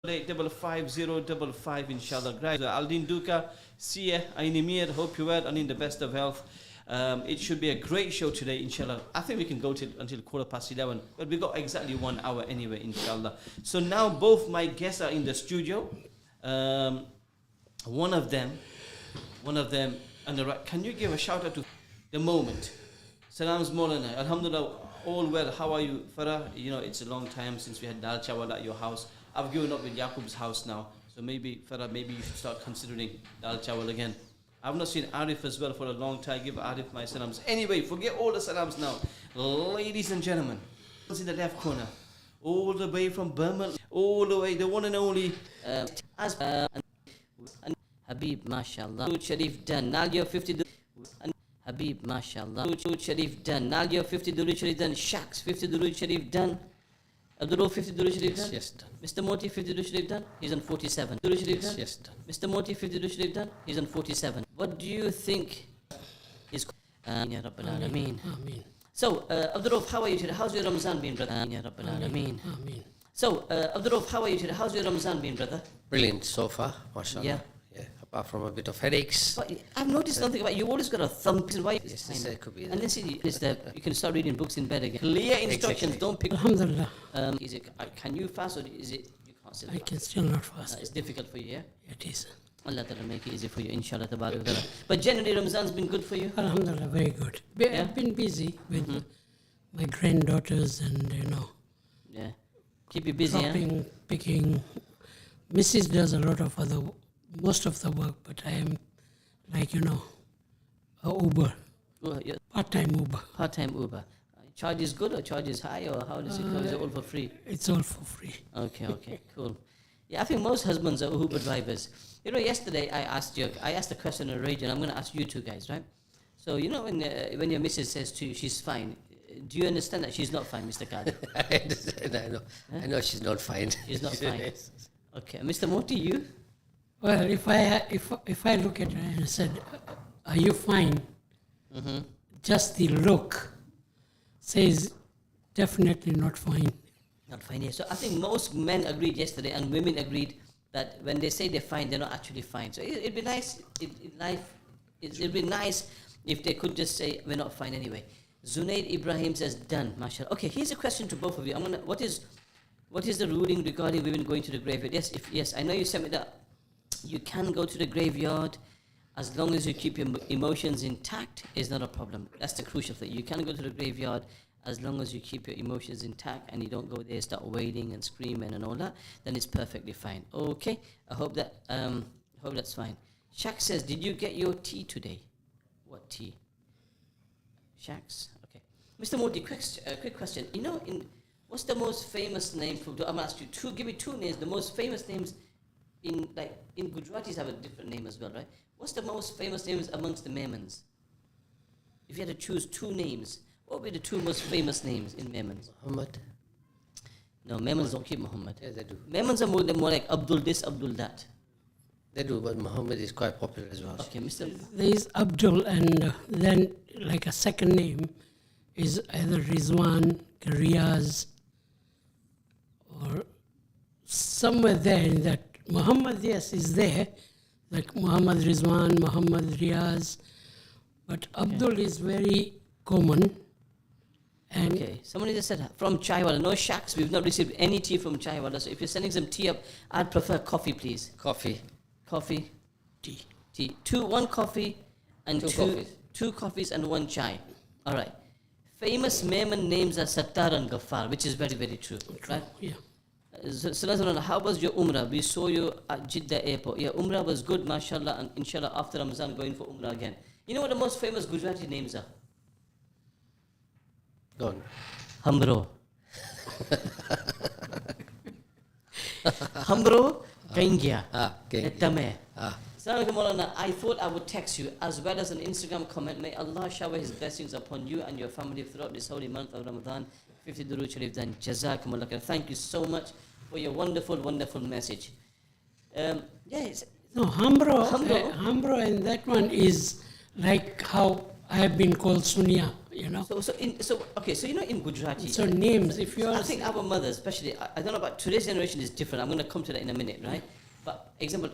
855 inshallah. Great. Aldin Duka, Sia, Ainimir, hope you well and in the best of health. It should be a great show today, inshallah. I think we can go until 11:15, but we got exactly 1 hour anyway, inshallah. So now both my guests are in the studio. One of them, on the right. Can you give a shout out to the moment? Salams Moulana. Alhamdulillah, all well. How are you, Farah? You know, it's a long time since we had Dal Chawal at your house. I've given up with Yaqub's house now. So maybe, Farah, maybe you should start considering Dal Chawal again. I've not seen Arif as well for a long time. Give Arif my salams. Anyway, forget all the salams now. Ladies and gentlemen, what's in the left corner? All the way from Burma, all the way, the one and only Habib, mashallah. Sharif done. Now you're 50. Habib, mashallah. Sharif done. Now you're 50 Durud Sharif done. Shaks, 50 Durud Sharif done. Abdul 50 Durud Sharif done? Yes, done. Mr. Moti 50 Durud Sharif done? He's on 47. Durud Sharif done? Yes, done. Mr. Moti 50 Durud Sharif done? He's on 47. What do you think is... Ya Rabbil Alameen. Ameen. So, Abdul, how are you today? How's your Ramazan been, brother? Ya Rabbil Alameen. Ameen. So, Abdul, how are you today? How's your Ramazan been, brother? Brilliant so far, mashallah. Yeah. Yeah. Apart from a bit of headaches. But I've noticed something about you. Always got a thumb. Why? Yes, this could be. And this is that you can start reading books in bed again. Clear instructions. Exactly. Don't pick. Alhamdulillah, Is it? Can you fast or is it you can't still I fast? can still not fast. It's difficult for you, yeah. It is. Allah Ta'ala make it easy for you, inshallah. Tabarak wa ta'ala. But generally, Ramazan's been good for you. Alhamdulillah, very good. I've been busy with my granddaughters and, Yeah. Keep you busy, shopping, picking. Mrs. does a lot of most of the work, but I am like, a Uber, yeah. part-time Uber. Part-time Uber. Charge is good or charge is high or how does it go? Is it all for free? It's all for free. Okay, cool. Yeah, I think most husbands are Uber drivers. Yesterday I asked a question on the radio, and I'm going to ask you two guys, right? So, when your missus says to you, she's fine, do you understand that she's not fine, Mr. Kadir? I understand, I know. I know she's not fine. She's not fine. Okay, Mr. Moti, you? Well, if I look at her and said, "Are you fine?" Just the look says definitely not fine. Not fine, yeah. So I think most men agreed yesterday and women agreed that when they say they're fine, they're not actually fine. So it'd be nice, it'd be nice if they could just say, we're not fine anyway. Zunaid Ibrahim says, done, mashallah. Okay, here's a question to both of you. What is the ruling regarding women going to the graveyard? Yes, I know you sent me that. You can go to the graveyard as long as you keep your emotions intact is not a problem. That's the crucial thing. You can go to the graveyard as long as you keep your emotions intact and you don't go there, start wailing and screaming and all that, then it's perfectly fine. Okay, I hope that's fine. Shaq says, did you get your tea today? What tea? Shaq's? Okay. Mr. Modi, quick question. What's the most famous name for, I'm going to ask you give me two names, the most famous names in Gujaratis have a different name as well, right? What's the most famous names amongst the Memons? If you had to choose two names, what would be the two most famous names in Memons? Muhammad. No, Memons don't keep Muhammad. Yeah, they do. Memons are more like Abdul this, Abdul that. They do, but Muhammad is quite popular as well. Okay, Mr. There is Abdul, and then like a second name is either Rizwan, Riyaz, or somewhere there in that. Muhammad, yes, is there, like Muhammad Rizwan, Muhammad Riyaz, but Abdul is very common. And Okay, somebody just said from Chaiwala, no shacks, we've not received any tea from Chaiwala, so if you're sending some tea up, I'd prefer coffee, please. Coffee. Coffee, tea. one coffee and Two coffees. two coffees and one chai. All right. Famous Memon names are Sattar and Ghaffar, which is very, very true, right? Yeah. Sallallahu, how was your Umrah? We saw you at Jeddah airport. Yeah, Umrah was good, mashallah, and inshallah after Ramadan going for Umrah again. You know what the most famous Gujarati names are? Go on. Hambro. Hambro, Gengya, Gengya. Tame. Ah. Assalamualaikum Maulana, I thought I would text you as well as an Instagram comment. May Allah shower His blessings upon you and your family throughout this holy month of Ramadan. 50 Durud Sharif done. Jazakumullah khair. Thank you so much for your wonderful, wonderful message. No, Hambro, and that one is like how I have been called Sunia. you know. So in Gujarati. So names, if you I are, think our mothers, especially, I don't know about today's generation is different. I'm going to come to that in a minute, right? But example,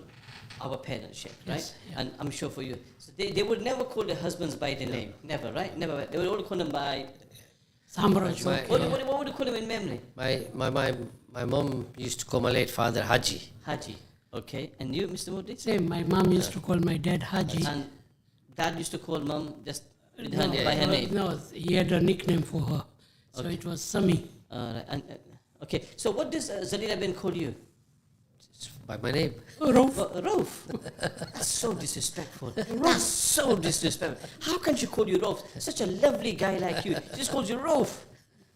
our parents, Sheikh, right? Yes, yeah. And I'm sure for you, so they would never call their husbands by their name, never, right? Never. They would only call them by. Samraj, My- What would you call them in memory? My mom used to call my late father Haji. Haji. Okay. And you, Mr. Modi? same. My mom used to call my dad Haji. And dad used to call mom just with No, her, by her name. no, he had a nickname for her. So it was Sami. Right. Okay. So what does Zalila bin call you? By my name. Rauf. Rauf. That's so disrespectful. That's so disrespectful. How can she call you Rauf? Such a lovely guy like you. She just calls you Rauf.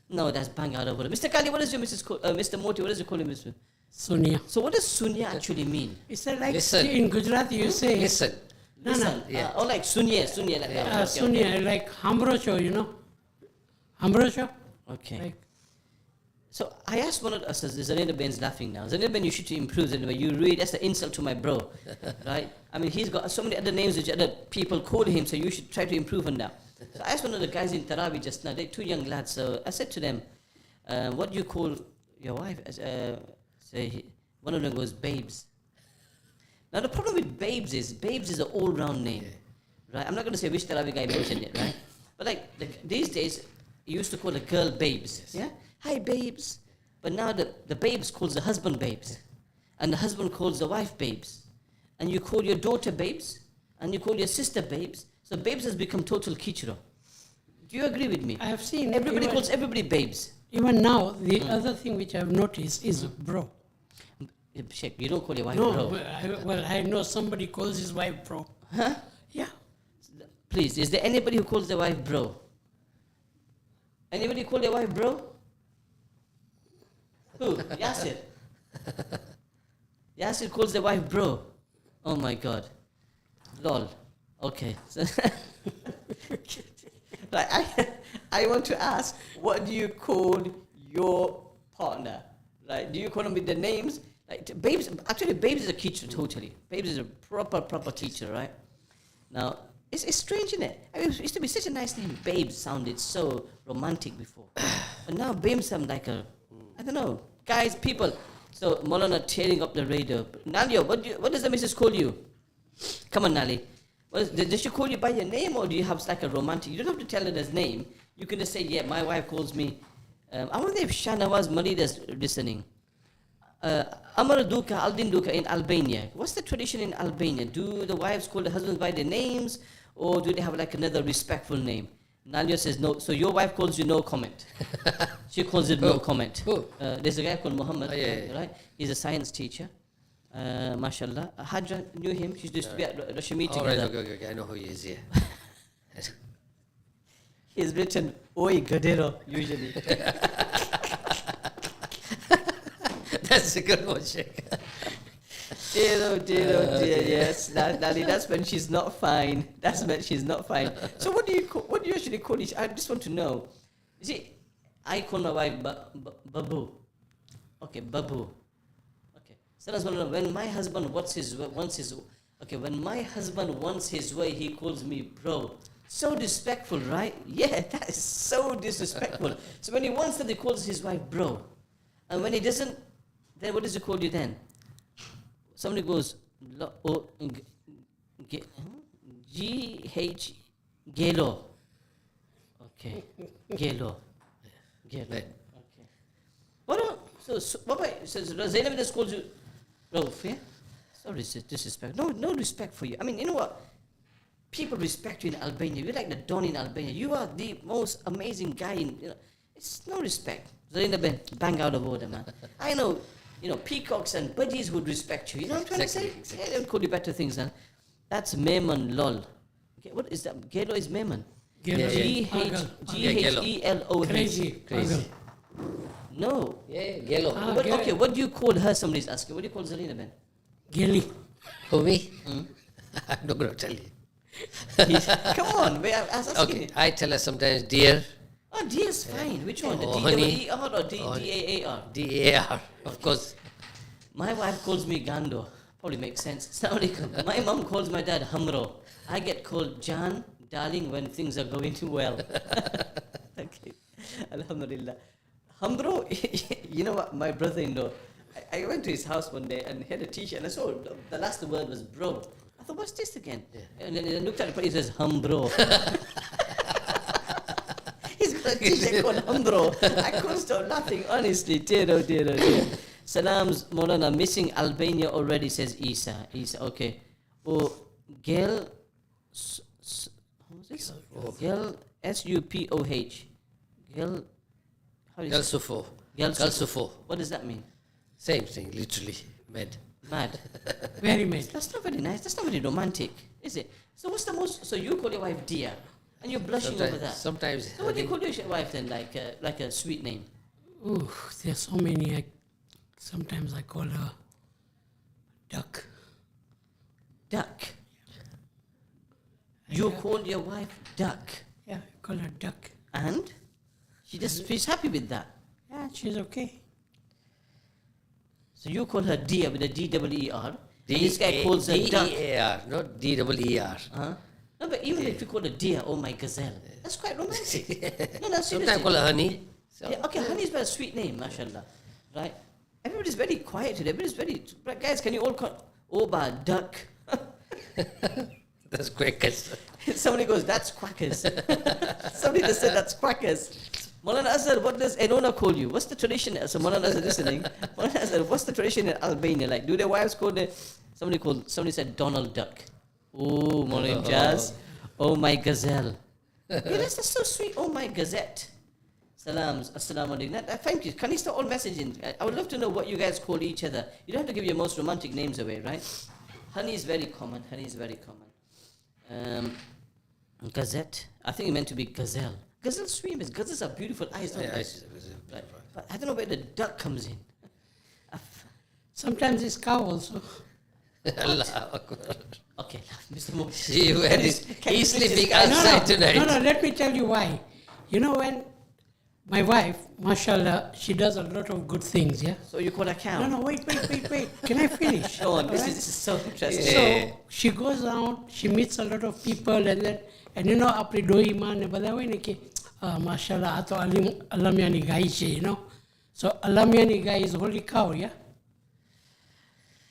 No, that's bang out of order. Mr. Kali, what does your Mr. Moti, what does you call him, Mr.? Sonia. So what does Sunya actually mean? It's like Listen. in Gujarati you say, Listen. no, no. Listen. Yeah. Or like Sunya like that. Okay, Sonia, like Hambrocho, you know. Hambrocho? Okay. Like, So I asked one of us, Zanina Ben's laughing now. Zanina Ben, you should improve Zanina. You really, that's an insult to my bro, right? I mean, he's got so many other names which other people call him, so you should try to improve on that. So I asked one of the guys in Tarawi just now, they're two young lads, so I said to them, what do you call your wife? One of them goes, Babes. Now the problem with Babes is an all-round name, right? I'm not going to say which Tarawi guy mentioned it, right? But these days, you used to call a girl Babes, yeah? Hi, babes. But now the babes calls the husband babes. And the husband calls the wife babes. And you call your daughter babes. And you call your sister babes. So babes has become total kichro. Do you agree with me? I have seen Everybody even, calls everybody babes. even now, the other thing which I've noticed is bro. Sheikh, you don't call your wife No, bro. I know somebody calls his wife bro. Huh? Yeah. Please, is there anybody who calls their wife bro? Anybody call their wife bro? Who? Yasir. Yasir calls the wife bro. Oh my god. Lol. Okay. So I want to ask, what do you call your partner? Right? Do you call them with the names? Like Babes, actually Babes is a teacher totally. Babes is a proper teacher, right? Now, it's strange, isn't it? I mean, it used to be such a nice name. Babes sounded so romantic before. But now Babes sound like a, I don't know. Guys, people. So Moulana tearing up the radio. Nalio, what does the missus call you? Come on, Nali. Does she call you by your name, or do you have like a romantic? You don't have to tell her his name. You can just say, yeah, my wife calls me. I wonder if Shanawaz Marid is listening. Amar Duka, Aldin Duka in Albania. What's the tradition in Albania? Do the wives call the husbands by their names, or do they have like another respectful name? Nalia says no. So your wife calls you no comment. She calls it no comment. Who? There's a guy called Muhammad, Oh, yeah. right? He's a science teacher. Mashallah. Hajra knew him. She used to be at Rashmi All right, together. okay. I know who he is, yeah. He's written Oi Gadero usually. That's a good one, Sheikh. Dear, yes. That's when she's not fine. That's when she's not fine. So what do you actually call each? I just want to know. You see, I call my wife Babu. Okay, Babu. Okay. So that's one. When my husband wants his when my husband wants his way, he calls me bro. So disrespectful, right? Yeah, that is so disrespectful. So when he wants that, he calls his wife bro, and when he doesn't, then what does he call you then? Somebody goes, G-H, Gelo. Okay, Gelo. Okay. What Zainab just calls you Rauf, yeah? So disrespect. No respect for you. I mean, you know what? People respect you in Albania. You're like the Don in Albania. You are the most amazing guy in, it's no respect. Zainab, bang out of order, man. I know. Peacocks and budgies would respect you. You know what I'm trying to say? Yeah, they'll call you better things, huh? That's Memon, lol. Okay, what is that? Gelo is Memon. Gelo. G-H-E-L-O-H. Crazy. No. Yeah, Gelo. Okay, what do you call her? Somebody's asking. What do you call Zalina Ben? Gilly. Who, me? I'm not going to tell you. Come on, I was asking Okay, you. I tell her sometimes dear. Oh, dear's fine. Which one? The Oh, honey. D-E-E-R or D-A-A-R? D-A-R, of course. My wife calls me Gando. Probably makes sense. My mom calls my dad Hamro. I get called Jan, darling when things are going well. Okay. Alhamdulillah. Hamdro, you know what, my brother-in-law, I went to his house one day and he had a t-shirt and I saw the last word was bro. I thought, what's this again? Yeah. And then I looked at it, it says Hamdro. He's got a t-shirt called Hamdro. I couldn't stop laughing, honestly. Dear, oh dear, oh dear. Salams, Moulana, missing Albania already, says Isa. Isa, okay. Oh, Gel, who's this? Gel, S-U-P-O-H. Gel, how is it? Galsufo. Galsufo. What does that mean? Same thing, literally. Mad. Mad. Very much. That's not very nice. That's not very romantic, is it? So what's the most? So you call your wife dear, and you're blushing over that. Sometimes. So what do you call your wife then? Like a sweet name? Ooh, there's so many. Sometimes I call her Duck. Duck. You call your wife Duck, Yeah, I call her Duck. and she's happy with that. Yeah, she's okay. So you call her dear with a D-E-E-R. And this guy calls her Duck. D-E-A-R, not D-E-E-R. Huh? No, but even if you call her dear, oh my gazelle, that's quite romantic. No, no, seriously. Sometimes call her honey. So, Yeah, okay, honey is a very sweet name, mashallah. Right? Everybody's very quiet today. Everybody's very... Right, guys, can you all call... Oba, duck. that's quick. Somebody goes, that's quackers. Somebody just said, that's quackers. Moulana Azhar, what does Enona call you? What's the tradition? So Moulana Azhar listening. Moulana Azhar, what's the tradition in Albania? Like, do their wives call their... Somebody said Donald Duck. Oh, Moulana Jazz. Oh, my gazelle. Yeah, that's so sweet. Oh, my gazette. Salams, assalamu alaikum. Thank you. Can you start all messaging? I would love to know what you guys call each other. You don't have to give your most romantic names away, right? Honey is very common. Gazette. I think it meant to be gazelle. Gazelle swimmers. Gazelles are beautiful eyes, don't they? Right. But I don't know where the duck comes in. Sometimes it's cow also. Allah Akbar. Okay, Mr. Mo. He's sleeping outside tonight. No, let me tell you why. You know, when my wife, mashallah, she does a lot of good things, yeah? So you call a cow? No, wait. Can I finish? Go on, this Alright? is so interesting. So she goes around, she meets a lot of people, and you know, apri doi man bada wai ne ke mashallah ato alamiani gai che, you know. So alamiani gai is holy cow, yeah.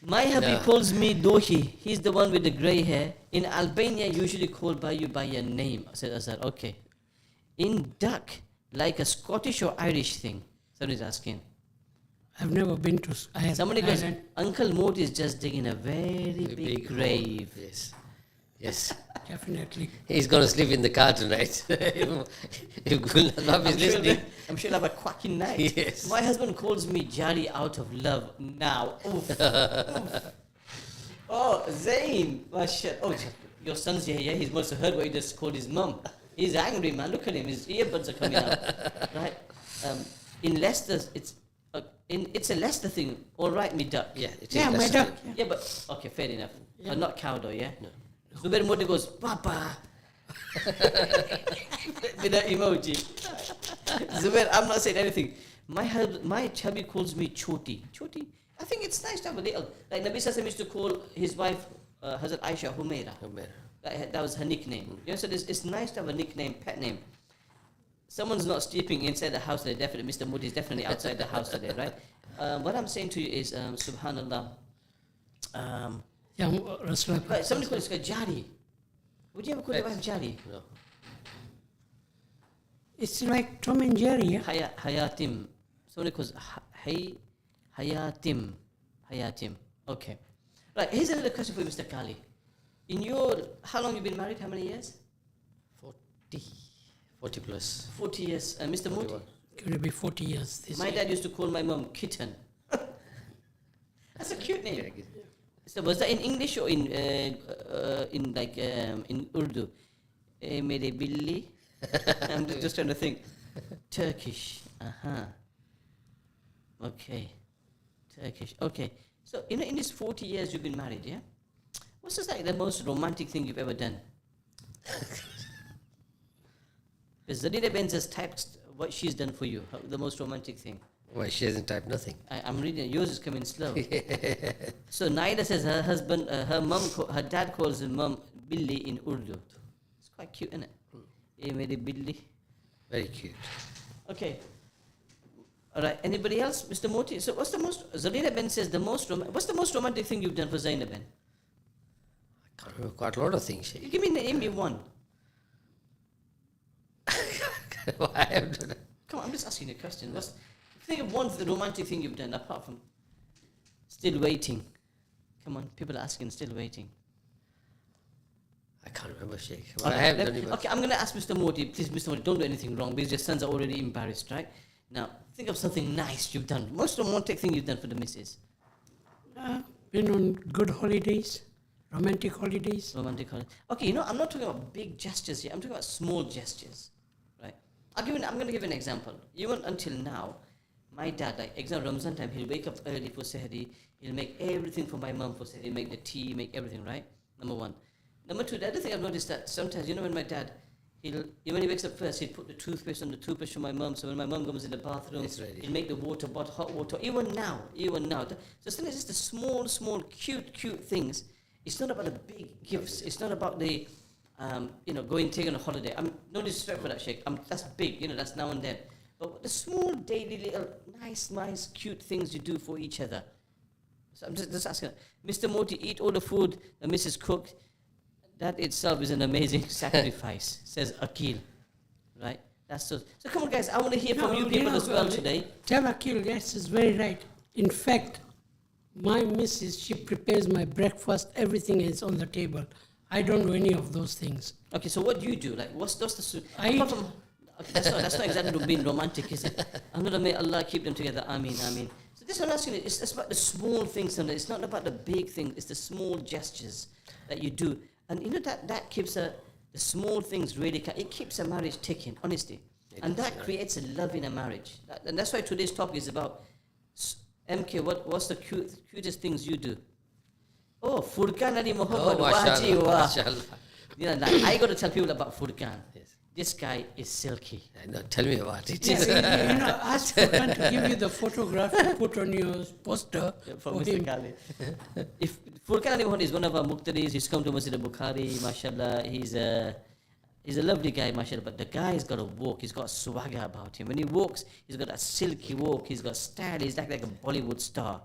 My hubby calls me Dohi. He's the one with the grey hair. In Albania, usually called by you by your name. I said, okay. In duck, like a Scottish or Irish thing. Somebody's asking. I've never been to Somebody goes, Ireland. Uncle Mort is just digging a very big grave. Yes. Definitely. He's going to sleep in the car tonight. If Gulnazab is listening. I'm sure he'll have a quacking night. Yes. My husband calls me Jari out of love now. Oof. Oof. Oh, Zain. Oh, your son's here, yeah? He must have heard what you just called his mum. He's angry, man. Look at him. His earbuds are coming out. Right? In Leicester, it's a Leicester thing. All right, me duck. Yeah, it is. Yeah, my Leicester. duck. Yeah, but okay, fair enough. But not cow though, yeah? No. Zubair Modi goes, Papa. With an emoji. Zubair, I'm not saying anything. My hubby calls me Choti. Choti. I think it's nice to have a little. Like Nabi Sassam used to call his wife Hazrat Aisha Humaira. That was her nickname. You know, so it's nice to have a nickname, pet name. Someone's not sleeping inside the house today. Definitely, Mr. Modi is definitely outside the house today, right? What I'm saying to you is, Subhanallah. Yeah, Rasulullah. Right, somebody calls this guy Jari. Would you ever call your wife Jari? No. It's like Tom and Jerry, yeah? Hayatim. Somebody calls Hayatim. Hayatim. Okay. Right, here's another question for you, Mr. Kali. How long have you been married? How many years? 40 plus. 40 years. Mr. Moti? Going to be 40 years this My year. dad used to call my mom Kitten. That's a cute name. So was that in English or in Urdu? Mere billi. I'm just trying to think. Turkish. Okay. Turkish. Okay. So in these 40 years you've been married, yeah? What's just like the most romantic thing you've ever done? Because Zadida Ben just typed what she's done for you. The most romantic thing. Why, she hasn't typed nothing. I'm reading it. Yours is coming slow. So Naida says her husband, her dad calls her mum Billy in Urdu. It's quite cute, isn't it? Made it Billy. Very cute. Okay. All right. Anybody else, Mr. Moti? So, what's the most? Zarina Ben says the most. What's the most romantic thing you've done for Zainab Ben? I can't remember quite a lot of things, Sheikh. You give me name me one. I have done. Come on, I'm just asking you a question. Think of one romantic thing you've done apart from still waiting. Come on, people are asking, still waiting. I can't remember, Sheikh. But I have done it. Okay, I'm going to ask Mr. Moti. Please, Mr. Moti, don't do anything wrong because your sons are already embarrassed, right? Now, think of something nice you've done. Most romantic thing you've done for the missus. Been on good holidays, romantic holidays. Romantic holiday. Okay, I'm not talking about big gestures here. I'm talking about small gestures, right? I'm going to give an example. Even until now, my dad, like example Ramzan time, he'll wake up early for Sehri. He'll make everything for my mum for Sehri. He'll make the tea, make everything, right? Number one. Number two, the other thing I've noticed that sometimes, when my dad, when he wakes up first, he'd put the toothpaste on the toothbrush for my mum. So when my mum comes in the bathroom, he'll make the water bottle, hot water. Even now. So sometimes just the small, cute things. It's not about the big gifts. It's not about the, going taking a holiday. No disrespect for that, Sheikh. That's big, that's now and then. But the small daily little nice, cute things you do for each other. So I'm just asking, Mr. Moti, eat all the food that Mrs. cooked. That itself is an amazing sacrifice, says Akil. Right? That's so come on, guys. I want to hear from you people as well today. Tell Akil, yes, is very right. In fact, my missus, she prepares my breakfast, everything is on the table. I don't do any of those things. Okay, so what do you do? Like, what's the... Okay, that's not exactly being romantic, is it? I'm going to may Allah keep them together. Ameen. So this one I'm asking you, it's about the small things. It's not about the big things. It's the small gestures that you do. And that keeps the small things really, it keeps a marriage ticking, honestly. And that creates a love in a marriage. And that's why today's topic is about, MK, what's the cutest things you do? Oh, Furqan Ali Muhammad. I got to tell people about Furqan. Yes. This guy is silky. No, tell me about it. Ask Furqan to give you the photograph to put on your poster for Mr. Khalid. If Furqan Ali Muhammad is one of our muqtadis, he's come to Masjid al-Bukhari, mashallah, he's a lovely guy, mashallah, but the guy's got a walk, he's got swagger about him. When he walks, he's got that silky walk, he's got style, he's like a Bollywood star.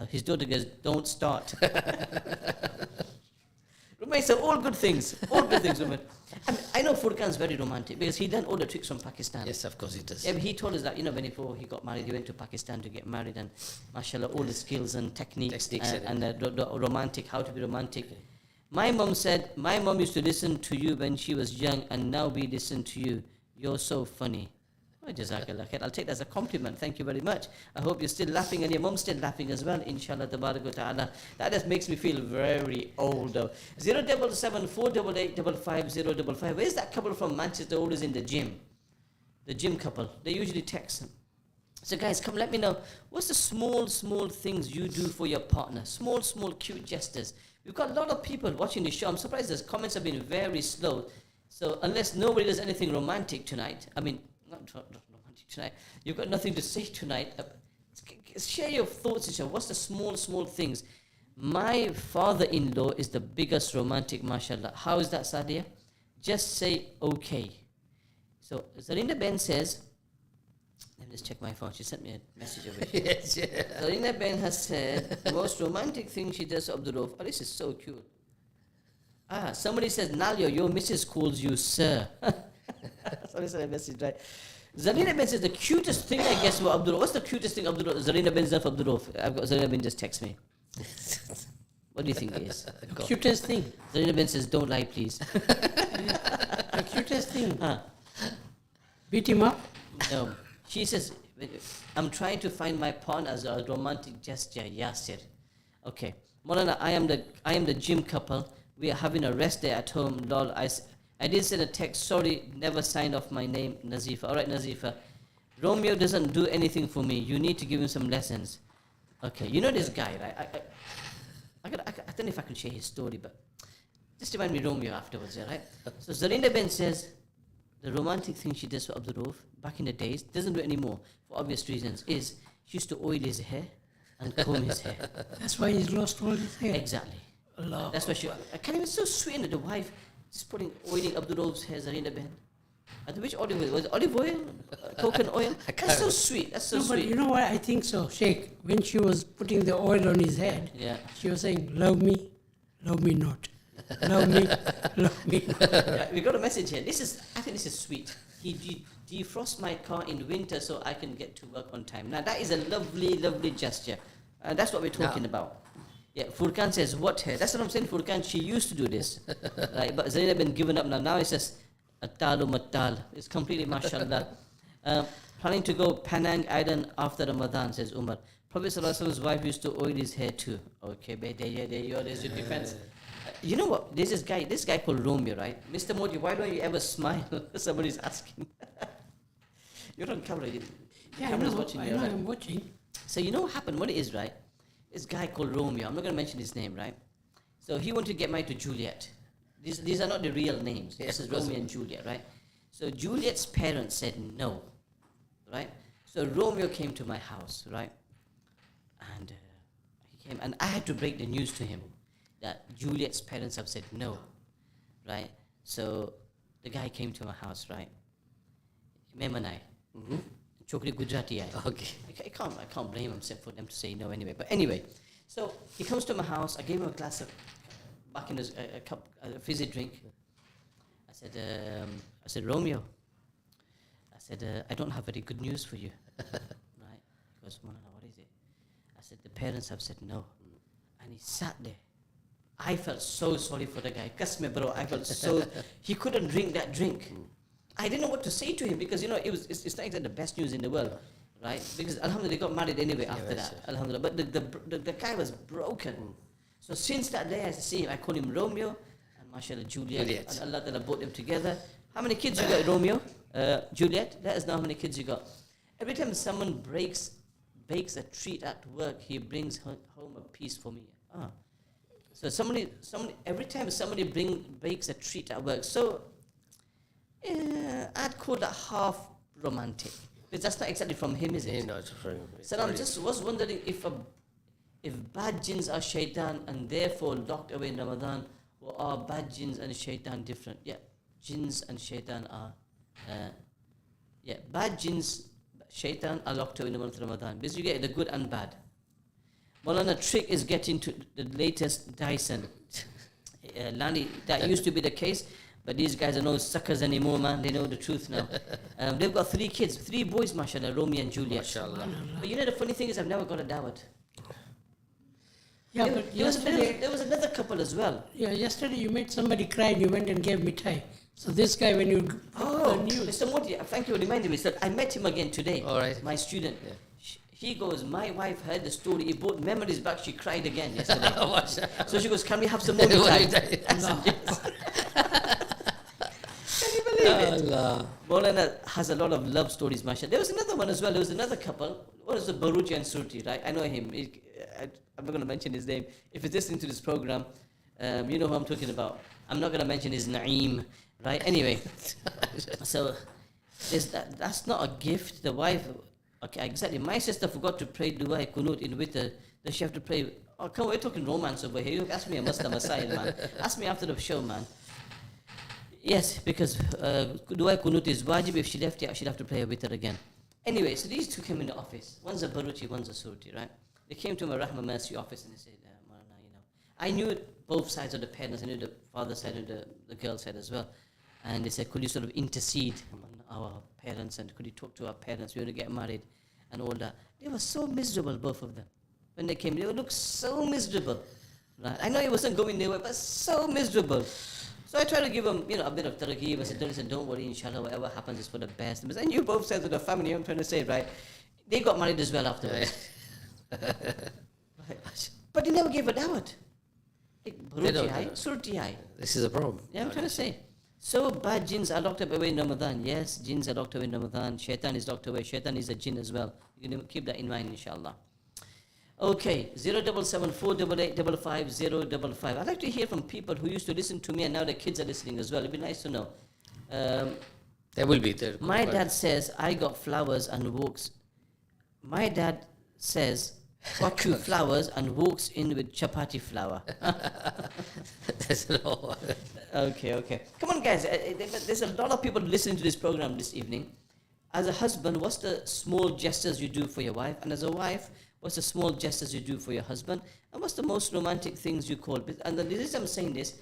His daughter goes, don't start. Rumay, so all good things, Rumay. I know Furqan's very romantic because he done all the tricks from Pakistan. Yes, of course he does. Yeah, he told us that, before he got married, he went to Pakistan to get married, and mashallah, all the skills and techniques and the romantic, how to be romantic. My mom used to listen to you when she was young, and now we listen to you. You're so funny. Oh, Jazakallah khair. I'll take that as a compliment. Thank you very much. I hope you're still laughing and your mom's still laughing as well. Inshallah, tabarak wa ta'ala. That just makes me feel very old though. 077 488 55055. Where's that couple from Manchester always in the gym? The gym couple. They usually text. So guys, come let me know. What's the small things you do for your partner? Small cute gestures. We've got a lot of people watching the show. I'm surprised the comments have been very slow. So unless nobody does anything romantic tonight, not romantic tonight, you've got nothing to say tonight. Share your thoughts, Isha. What's the small things? My father-in-law is the biggest romantic, mashallah. How is that, Sadia? Just say okay. So Zarina Ben says, let me just check my phone. She sent me a message over here. Yes, yeah. Zarina Ben has said, the most romantic thing she does, Abdul Rauf. Oh, this is so cute. Somebody says, Nalio, your missus calls you sir. Somebody sent a message, right? Zarina Ben says, the cutest thing, I guess, for Abdul Rauf. What's the cutest thing Zarina Ben's done for Abdul Rauf? I've got Zarina Ben just text me. What do you think it is? The cutest thing. Zarina Ben says, don't lie, please. The cutest thing. Beat him up. No. She says, I'm trying to find my partner as a romantic gesture. Yasir. Okay. Moulana, I am the gym couple. We are having a rest day at home. Lol. I did send a text. Sorry, never signed off my name, Nazifa. All right, Nazifa. Romeo doesn't do anything for me. You need to give him some lessons. Okay. You know this guy, right? I don't know if I can share his story, but just remind me Romeo afterwards, right? So Zarina Ben says, the romantic thing she does for Abdul Rauf back in the days, doesn't do it anymore for obvious reasons, is she used to oil his hair and comb his hair. That's why he's lost all his hair. Exactly. Allah. That's why she. I can't even so sweet that the wife just putting oiling Abdul Rauf's hair, Zarina Ben. Which olive oil? Was it olive oil? Coconut oil? That's so sweet. That's so No, but sweet. you know what? I think so, Sheikh. When she was putting the oil on his head, Yeah. she was saying, love me not. Love me, love me not. Yeah, we got a message here. I think this is sweet. He defrost my car in winter so I can get to work on time. Now that is a lovely, lovely gesture. That's what we're talking about. Yeah, Furkan says, what hair? That's what I'm saying, Furkan. She used to do this. Right, but Zarina been given up now. Now it says, Attalu Mattal. It's completely mashallah. Planning to go Penang Island after Ramadan, says Umar. Prophet Sallallahu wife used to oil his hair too. Okay, but there you go, there's your defense. You know what? There's this guy called Romeo, right? Mr. Modi, why don't you ever smile? Somebody's asking. You're on camera. Yeah, Camera's watching you, right? I'm watching. So you know what happened? What it is, right? This guy called Romeo. I'm not going to mention his name, right? So he wanted to get married to Juliet. These are not the real names. This is Romeo and Juliet, right? So Juliet's parents said no, right? So Romeo came to my house, right? And he came, and I had to break the news to him that Juliet's parents have said no, right? So the guy came to my house, right? Memanai. Chokri Gujarati. Okay. I can't blame him for them to say no anyway. But anyway, so he comes to my house. I gave him a glass of, back in a cup, a fizzy drink. I said, Romeo. I said, I don't have very good news for you. Right? He goes, Moulana, what is it? I said, the parents have said no. And he sat there. I felt so sorry for the guy. Kasme bro, I felt so, he couldn't drink that drink. I didn't know what to say to him because, it's not exactly the best news in the world, right? Because Alhamdulillah, they got married anyway after that. Alhamdulillah. But the guy was broken. So since that day, I see him, I call him Romeo and mashallah Juliet. And Allah Ta'ala brought them together. How many kids you got, Romeo? Juliet? Let us know how many kids you got. Every time someone bakes a treat at work, he brings home a piece for me. So every time somebody bakes a treat at work, so I'd call that half romantic. Because that's not exactly from him, is it? No, it's from him. So I was wondering if bad jinns are shaitan and therefore locked away in Ramadan, or are bad jinns and shaitan different? Yeah, jinns and shaitan are, bad jinns, shaitan are locked away in the month of Ramadan. Because you get the good and bad. Moulana Trick is getting to the latest Dyson. Lani, that used to be the case, but these guys are no suckers anymore, man. They know the truth now. They've got 3 kids, 3 boys, mashallah, Romeo and Juliet. Mashallah. But the funny thing is, I've never got a dawat. Yeah, but There was another couple as well. yeah, yesterday you made somebody cry and you went and gave mithai. So this guy, when you Oh, news, Mr. Modi, thank you for reminding me. So I met him again today. All right. My student. Yeah. He goes, my wife heard the story. It brought memories back. She cried again yesterday. So she goes, can we have some more mithai? I said, yes. Can you believe it? Allah. Moulana has a lot of love stories, mashallah. There was another one as well. There was another couple. What is the Baruchi and Surti, right? I know him. I'm not going to mention his name. If he's listening to this program, you know who I'm talking about. I'm not going to mention his Naeem, right? Anyway, so that's not a gift. The wife, okay, exactly. My sister forgot to pray dua kunut in witr. Does she have to pray? Oh, come on, we're talking romance over here. You ask me a Muslim aside, man. Ask me after the show, man. Yes, because dua kunut is wajib. If she left it, she'd have to pray a witr again. Anyway, so these two came in the office. One's a Baruchi, one's a Surti, right? They came to my Rahma Mercy office and they said, Moulana, I knew both sides of the parents. I knew the father side and the girl side as well. And they said, could you sort of intercede on our parents and could you talk to our parents? We want to get married and all that. They were so miserable, both of them. When they came, they would look so miserable. Right? I know it wasn't going nowhere, but so miserable. So I tried to give them, a bit of targheeb. I said, listen, don't worry, inshallah, whatever happens is for the best. Because I knew both sides of the family, I'm trying to say, right? They got married as well afterwards. Right. But they never gave a dawat. Baruchi hai, Surti hai. This is a problem. Yeah, I'm trying to say. So bad jinns are locked up away in Ramadan. Yes, jinns are locked away in Ramadan. Shaitan is locked away. Shaitan is a jinn as well. You can keep that in mind, inshallah. Okay, 077-488-55055. I'd like to hear from people who used to listen to me and now the kids are listening as well. It'd be nice to know. There will be. There. My dad says I got flowers and walks. My dad says got you flowers and walks in with chapati flour. There's no. Okay. Come on, guys. There's a lot of people listening to this program this evening. As a husband, what's the small gestures you do for your wife? And as a wife, what's the small gestures you do for your husband? And what's the most romantic things you call? And the reason I'm saying this,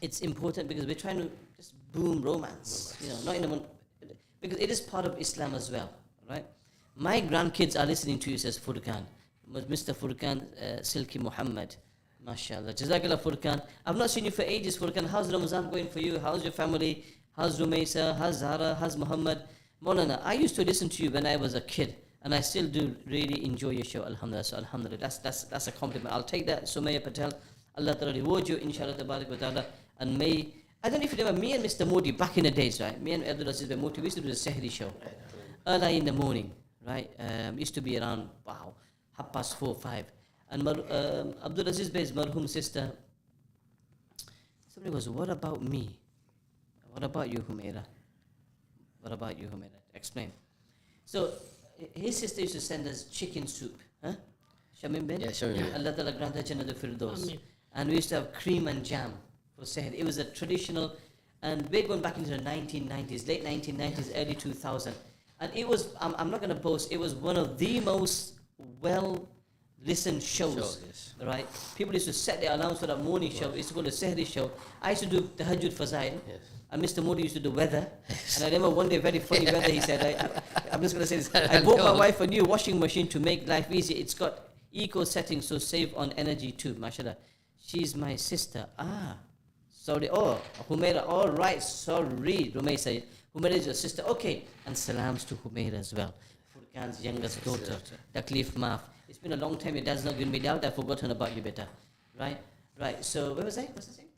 it's important because we're trying to just boom romance. You know, not in a because it is part of Islam as well, right? My grandkids are listening to you, says Furkan. Mr. Furkan Silki Muhammad. MashaAllah. Jazakallah Furkan. I've not seen you for ages, Furkan. How's Ramadan going for you? How's your family? How's Rumaisa? How's Zahra? How's Muhammad? Maulana, I used to listen to you when I was a kid, and I still do really enjoy your show. Alhamdulillah. So Alhamdulillah. That's a compliment. I'll take that. Sumaya Patel. Allah Ta'ala reward you, inshallah, tabarak wa ta'ala. And may, I don't know if you remember, me and Mr. Modi back in the days, right? Me and Abdul Aziz bin Modi, we used to do the Sehri show. Early in the morning, right? Used to be around, 4:30, 5. And Abdul Aziz Bey's marhum sister, somebody goes, what about me? What about you, Humaira? What about you, Humaira? Explain. So, his sister used to send us chicken soup. Huh? Shamim bin? Yeah, Shamim bin. Allah Ta'ala grant her Jannah al-Firdaus. Ameen. And we used to have cream and jam for Seher. It was a traditional, and we're going back into the 1990s, late 1990s, early 2000. And it was, I'm not going to boast, it was one of the most well-listened shows, Yes. right? People used to set their alarms for that morning show. It used to go to the Sehri show. I used to do the Tahajjud Fazail, Yes. and Mr. Modi used to do weather. And I remember one day, very funny weather, he said, I'm just going to say this, I bought my wife a new washing machine to make life easy. It's got eco settings, so save on energy too, mashallah. She's my sister. Sorry. Oh, Humaira. All right. Sorry, Rumaisa. Humaira is your sister. Okay. And salams to Humaira as well. Furkan's youngest daughter, Taklif Maaf. It's been a long time. Your dad's not given me doubt. I've forgotten about you, beta. Right. So where was I? What's the name?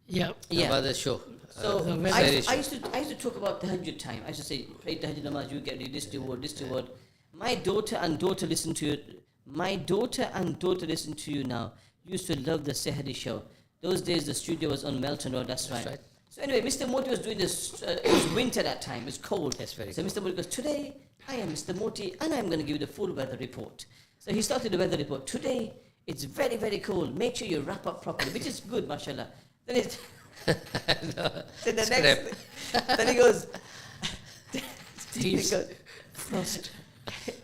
Yeah. About the show. So Sehri I used to talk about Tahajjud time. I used to say, pray Tahajjud namaz. You get this reward, this reward. My daughter and daughter listen to you. My daughter and daughter listen to you now. Used to love the Sehri show. Those days the studio was on Melton Road, that's right. So anyway, Mr. Moti was doing this, it was winter that time, it was cold. Yes, very so cold. Mr. Moti goes, today I am Mr. Moti and I'm going to give you the full weather report. So he started the weather report. Today it's very, very cold. Make sure you wrap up properly, which is good, mashallah. Then it's, then the next, then he goes, Frost.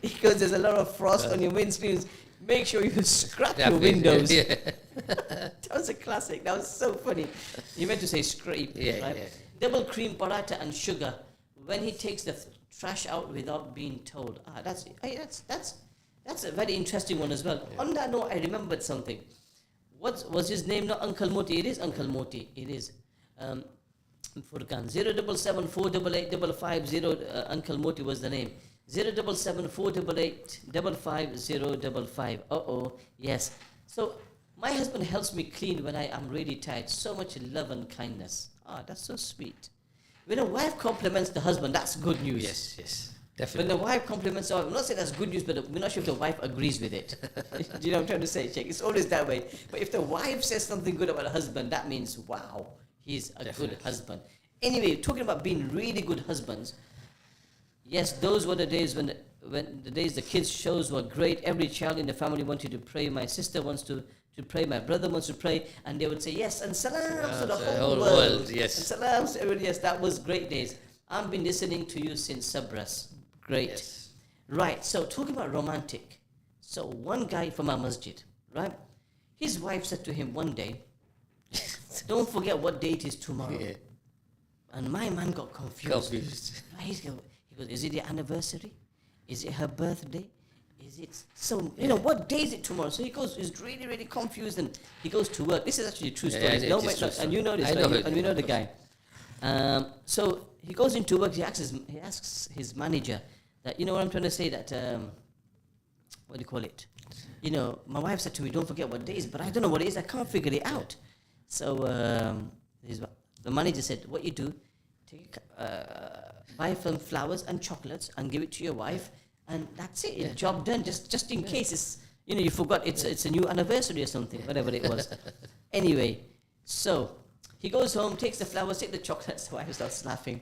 he goes, there's a lot of frost on your windscreens. Make sure you scrap your Yeah, windows. yeah. That was a classic. That was so funny. You meant to say scrape, Yeah, right? yeah. Double cream paratha and sugar. When he takes the trash out without being told. That's a very interesting one as well. Yeah. On that note, I remembered something. What was his name? Not Uncle Moti. It is Uncle Moti. It is. Furkan 077 488 550. Uncle Moti was the name. 077 488 55055. Yes. So my husband helps me clean when I am really tired. So much love and kindness. That's so sweet. When a wife compliments the husband, that's good news. Yes. When Definitely. the wife compliments, I'm not saying that's good news, but we're not sure if the wife agrees with it. Do you know what I'm trying to say, Sheikh? It's always that way. But if the wife says something good about a husband, that means, wow, he's a Definitely. good husband. Anyway, talking about being really good husbands, yes, those were the days when the kids' shows were great. Every child in the family wanted to pray. My sister wants to pray. My brother wants to pray. And they would say, yes, and salams to the whole world. Yes. And salams to everybody. Yes, that was great days. I've been listening to you since Sabras. Great. Yes. Right, so talking about romantic. So one guy from our masjid, right? His wife said to him one day, don't forget what date is tomorrow. Yeah. And my man got confused. He goes, is it the anniversary? Is it her birthday? Is it so? What day is it tomorrow? So he goes, he's really, really confused, and he goes to work. This is actually a true story. it No, is wait, true no, story. and you know this, I right? know it. And we know the guy. So he goes into work. He asks his manager that, you know what I'm trying to say, that what do you call it? My wife said to me, don't forget what day it is, but I don't know what it is. I can't figure it out. So the manager said, what you do, buy some flowers and chocolates and give it to your wife, and that's it. It's job done. Just in case it's you forgot it's a new anniversary or something, whatever it was. Anyway, so he goes home, takes the flowers, takes the chocolates. The wife starts laughing.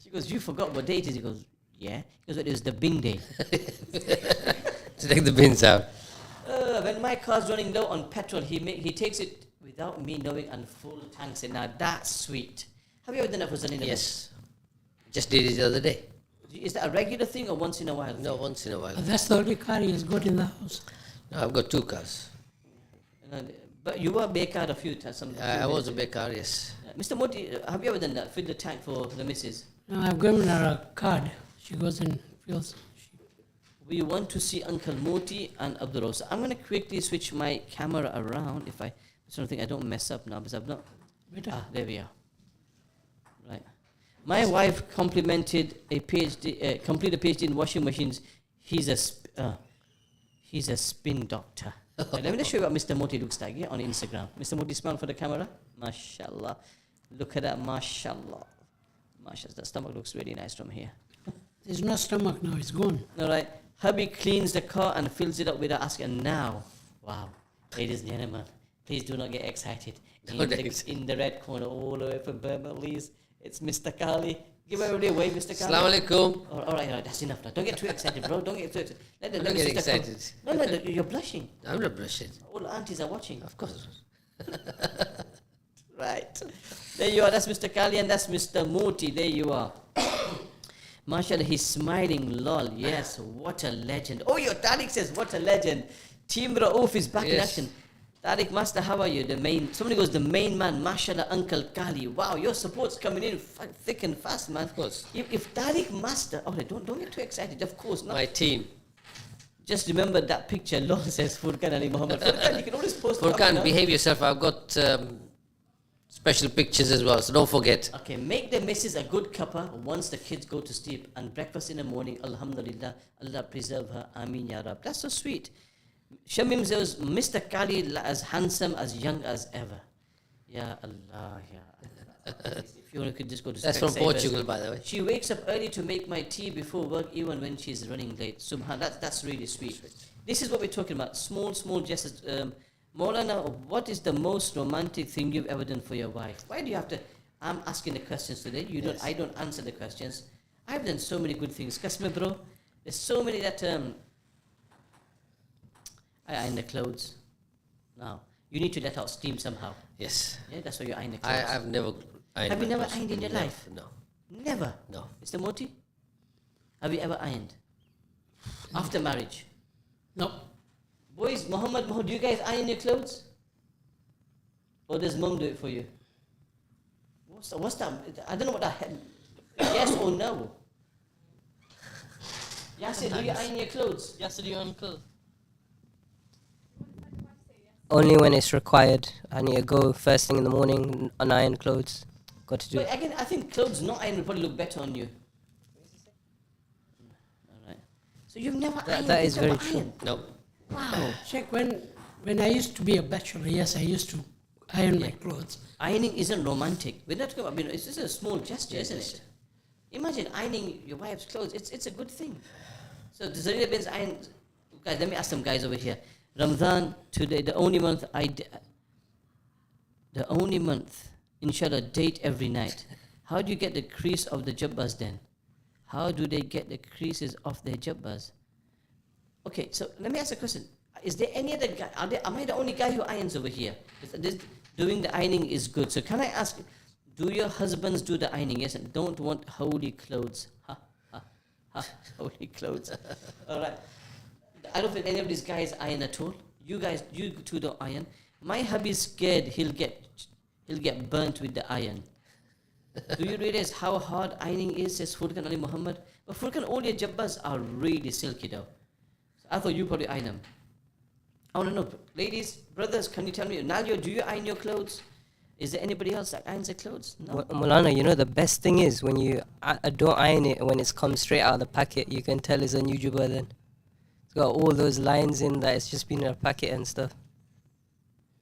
She goes, "You forgot what day it is?" He goes, "Yeah." He goes, "It was the bin day." To take the bins out. When my car's running low on petrol, he takes it without me knowing and full tanks it. Now that's sweet. Have you ever done that for Sunday? Yes. Just did it the other day. Is that a regular thing or once in a while? No, once in a while. That's the only car he has got in the house. No, I've got 2 cars. But you were bekar a few times. I was a bekar, yes. Mr. Moti, have you ever done that? Fill the tank for the missus? No, I've given her a card. She goes and fills. We want to see Uncle Moti and Abdul Rosa. I'm going to quickly switch my camera around if I think I don't mess up now because I've not. There we are. Right. My wife completed a PhD in washing machines. He's a spin doctor. Right, let me just show you what Mr. Moti looks like on Instagram. Mr. Moti, smile for the camera. MashaAllah. Look at that, MashaAllah. MashaAllah. The stomach looks really nice from here. There's no stomach now, it's gone. All right. Hubby cleans the car and fills it up without asking. Now, wow, ladies and gentlemen, please do not get excited. In the red corner, all the way from Burma, please, it's Mr. Kali. Give everybody a wave, Mr. Kali. Assalamu alaikum. All right, that's enough now. Don't get too excited, bro. Don't get too excited. Let Don't get excited. No, you're blushing. I'm not blushing. All the aunties are watching. Of course. Right. There you are. That's Mr. Kali and that's Mr. Moti. There you are. MashaAllah, he's smiling, lol. Yes, what a legend. Oh, your Tariq says, what a legend. Team Raouf is back in action. Tariq Master, how are you? Somebody goes, the main man, MashaAllah, Uncle Kali. Wow, your support's coming in thick and fast, man. Of course. If Tariq Master, don't get too excited, of course not. My team. Just remember that picture, lol, says Furkan Ali Muhammad. Furkan, you can always post it. Furkan, behave yourself. I've got special pictures as well, so don't forget. Okay, make the missus a good cuppa once the kids go to sleep and breakfast in the morning. Alhamdulillah, Allah preserve her. Ameen Ya Rab. That's so sweet. Shamim says, Mr. Kali as handsome, as young as ever. Ya Allah, Ya Allah. If you could just go to That's from Specsavers. Portugal, by the way. She wakes up early to make my tea before work, even when she's running late. Subhan, that's really sweet. This is what we're talking about. Small gestures. Moulana, what is the most romantic thing you've ever done for your wife? Why do you have to? I'm asking the questions today. Yes. I don't answer the questions. I've done so many good things. Kasme, bro. There's so many that I iron the clothes. Now you need to let out steam somehow. Yes. Yeah, that's why you iron the clothes. I've never ironed. Have you never clothes. ironed in your No, life? No. Never. No. Mr. Moti, have you ever ironed after marriage? No. Boys, Muhammad, do you guys iron your clothes? Or does mum do it for you? What's that? I don't know what that. Yes or no? Yasir, do you iron your clothes? Yes, do you own clothes? Only when it's required. I need to go first thing in the morning, uniron clothes. Got to do But it. again, I think clothes not ironed would probably look better on you. All right. So you've never ironed. That is you've never very true. ironed. No. Wow. Check when I used to be a bachelor, yes, I used to iron my clothes. Ironing isn't romantic. We're not talking about, it's just a small gesture, isn't it? Imagine ironing your wife's clothes. It's a good thing. So the Zarina Bin's iron. Guys, let me ask some guys over here. Ramadan today, the only month, inshallah, date every night. How do you get the crease of the jubbas then? How do they get the creases off their jubbas? Okay, so let me ask a question. Is there any other guy? Am I the only guy who irons over here? Doing the ironing is good. So can I ask, do your husbands do the ironing? Yes, and don't want holy clothes. Holy clothes. All right. I don't think any of these guys iron at all. You two don't iron. My hubby's scared he'll get burnt with the iron. Do you realize how hard ironing is, says Furkan Ali Muhammad? But Furkan, all your jabbas are really silky though. So I thought you probably iron them. I want to know, ladies, brothers, can you tell me, Nalio, do you iron your clothes? Is there anybody else that irons their clothes? No. Moulana, the best thing is when you don't iron it, when it's come straight out of the packet, you can tell it's a new jubba then. It's got all those lines in that it's just been in a packet and stuff.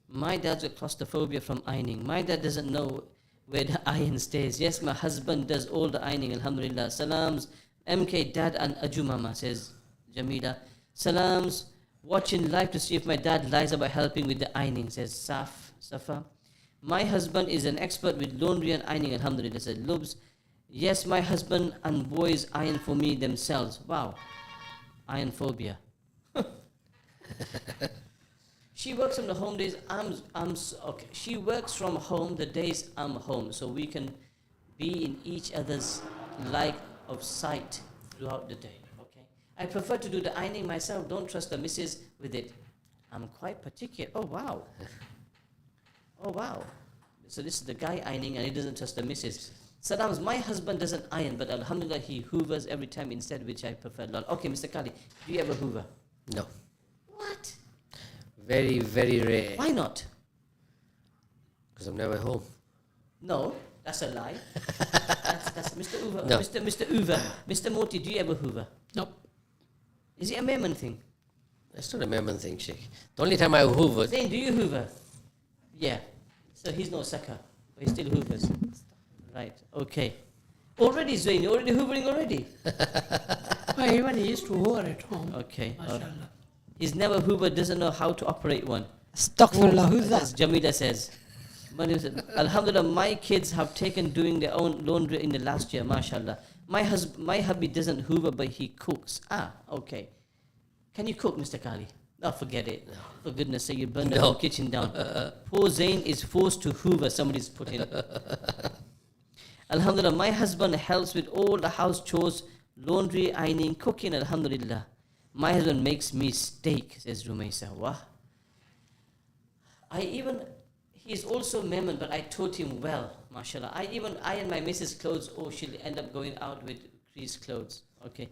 My dad's got claustrophobia from ironing. My dad doesn't know where the iron stays. Yes, my husband does all the ironing, alhamdulillah. Salams, MK, dad and Aju Mama, says Jamila. Salams, watching live to see if my dad lies about helping with the ironing, says Safa. My husband is an expert with laundry and ironing, alhamdulillah, says Lubs. Yes, my husband and boys iron for me themselves. Wow. Iron phobia. She works from the home days. Okay. She works from home the days I'm home, so we can be in each other's light of sight throughout the day. Okay. I prefer to do the ironing myself. Don't trust the missus with it. I'm quite particular. Oh wow. Oh wow. So this is the guy ironing, and he doesn't trust the missus. Saddam's, my husband doesn't iron, but alhamdulillah he hoovers every time instead, which I prefer. Okay, Mr. Kali, do you ever hoover? No. What? Very, very rare. Why not? Because I'm never home. No, that's a lie. that's Mr. Hoover. No. Mr. Hoover. Mr. Moti, do you ever hoover? Nope. Is it a Memon thing? That's not a Memon thing, Sheikh. The only time I hoovered, Zain, do you hoover? Yeah. So he's no sucker, but he still hoovers. Right, okay. Already, Zain, you're already hoovering already? Well, even he used to hoover at home. Okay. MashaAllah. He's never hoovered, doesn't know how to operate one. Astaghfirullah, who's As that? Jamila says. Alhamdulillah, my kids have taken doing their own laundry in the last year, mashallah. My hubby doesn't hoover, but he cooks. Ah, okay. Can you cook, Mr. Kali? Oh, forget it. For goodness sake, you burned the whole kitchen down. Poor Zain is forced to hoover, somebody's put in. Alhamdulillah, my husband helps with all the house chores, laundry, ironing, cooking, alhamdulillah. My husband makes me steak, says Rumaisa. Wah. He's also Memon, but I taught him well, mashallah. I even iron my missus' clothes, or she'll end up going out with creased clothes. Okay.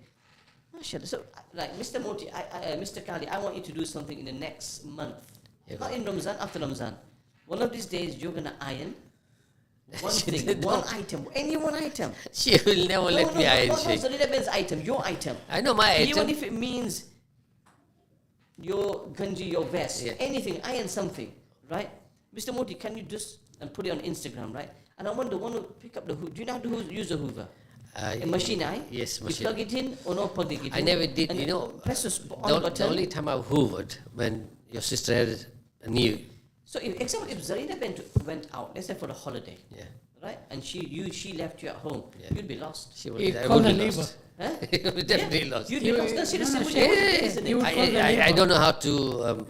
Mashallah. So, like, Mr. Moti, Mr. Kali, I want you to do something in the next month. Yeah, Not in Ramzan, after Ramzan. One of these days, you're going to iron one She thing, did one not. item, any one item. she will never let me iron, no, Sheikh. so little Ben's item, your item. I know my Even item. if it means your ganji, your vest, Yeah. anything, iron something, right? Mr. Moti, can you just and put it on Instagram, right? And I want the one who pick up the hoover. Do you know how to use a hoover? A machine, Yes, You machine. plug it in or not plug it in? I never did, And you know. press the on The button. only time I hoovered when your sister had a new. So, example, if Zarina went out, let's say for a holiday, Yeah. right? And she left you at home, Yeah. you'd be lost. She would, He I called would a be neighbor. lost. Huh? You would definitely lost. You'd be lost. No, seriously, no, would no, you? yeah, Isn't it? you would call the I neighbor. don't know how to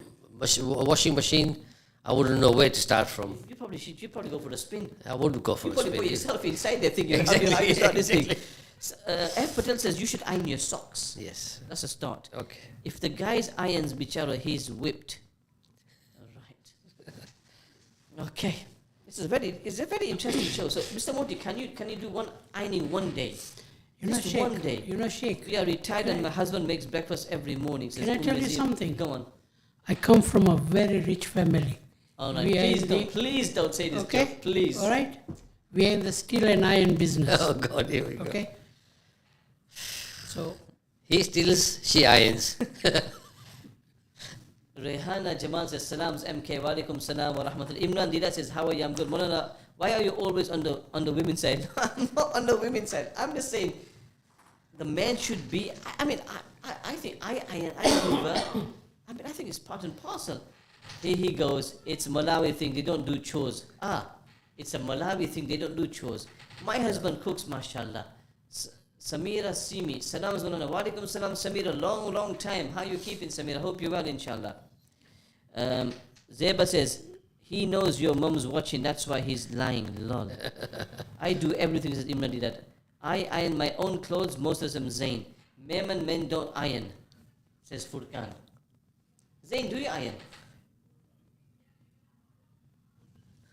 washing machine. I wouldn't know where to start from. You probably go for a spin. I wouldn't go for You a probably spin. put yourself inside there thinking, Exactly, how do you start this thing? exactly. F. Patel says you should iron your socks. Yes. That's a start. Okay. If the guy's irons, bichara, he's whipped. All right. Okay. It's a very interesting show. So, Mr. Moti, can you do one ironing one day? You know, Just one Sheikh. day. You know, Sheikh. We are retired and my husband makes breakfast every morning. Says, Can I tell you Nazir, something? Go on. I come from a very rich family. All right. We are in Please don't say this. Okay? Joke, please. All right? We are in the steel and iron business. Oh God, here we go. Okay? So, He steals, she irons. Rehana Jamal says, Salams MK, wa alaikum salam wa rahmatullah. Imran Dila says, how are you? I'm good. Moulana, why are you always on the women's side? I'm not on the women's side. I'm just saying, the man should be, I mean, I think, I think it's part and parcel. Here he goes, it's Malawi thing, they don't do chores. It's a Malawi thing, they don't do chores. My husband cooks, mashallah. Samira Simi, salam Moulana, wa alaikum salam Samira, long time. How you keeping, Samira? Hope you're well, inshallah. Zeba says, he knows your mum's watching, that's why he's lying. Lol. I do everything, says Imran did that. I iron my own clothes, most of them Zain. Men don't iron, says Furkan. Zain, do you iron?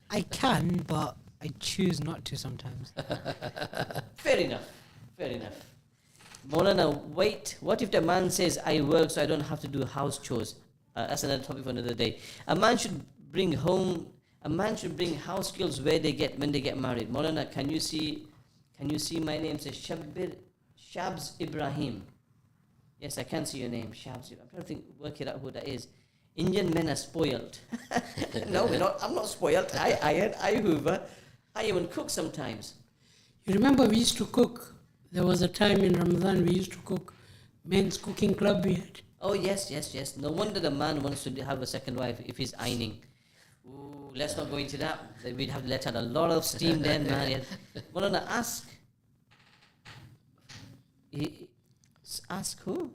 I can, but I choose not to sometimes. Fair enough. Moulana, wait, what if the man says, I work so I don't have to do house chores? That's another topic for another day. A man should bring house skills when they get married. Moulana, can you see my name? Says Shabs Ibrahim. Yes, I can see your name, Shabs. I'm trying to work it out who that is. Indian men are spoiled. No, we're not. I'm not spoiled. I iron, I hoover, I even cook sometimes. you remember we used to cook. There was a time in Ramadan we used to cook. Men's cooking club we had. Oh, yes. No wonder the man wants to have a second wife if he's ironing. Ooh, let's not go into that. We'd have to let out a lot of steam then, man. Moulana, ask who?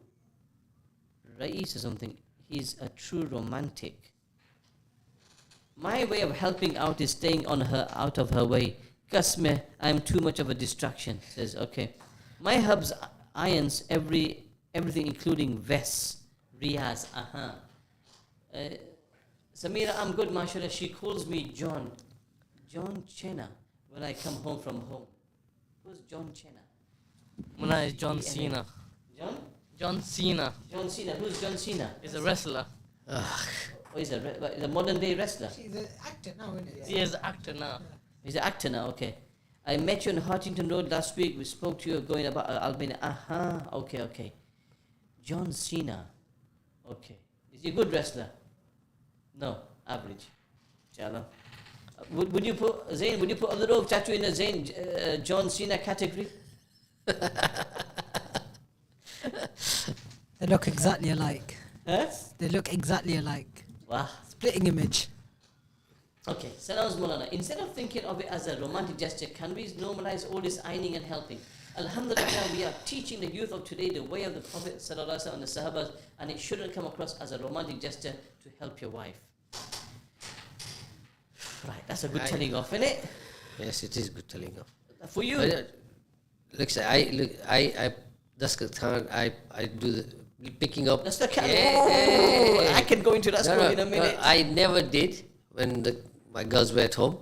Rais or something. he's a true romantic. My way of helping out is staying out of her way. Kasme, I'm too much of a distraction. Says, okay. My hubs irons everything including vests. Riaz, Samira, I'm good, mashallah. She calls me John Chenna when I come home from home. Who's John Chenna? Muna is John Cena. John Cena John Cena. Who's John Cena? is a wrestler. Oh, he's a modern day wrestler. She's an actor now, isn't it? He is an actor now. He's an actor now, okay. I met you on Huntington Road last week. We spoke to you going about Albania. Okay. John Cena. Okay. Is he a good wrestler? No, average. Inshallah. Would you put Zain? Would you put other tattoo in the Zain John Cena category? They look exactly alike. Huh? They look exactly alike. Wow. Splitting image. Okay, Salams Moulana. Instead of thinking of it as a romantic gesture, can we normalize all this ironing and helping? Alhamdulillah, we are teaching the youth of today the way of the Prophet Sallallahu Alaihi Wasallam and the Sahabas, and it shouldn't come across as a romantic gesture to help your wife. Right, that's a good telling off, isn't it? Yes, it is good telling off. For you. I that's the time I do the picking up. That's the kind Yeah. I can go into that story in a minute. I never did when my girls were at home,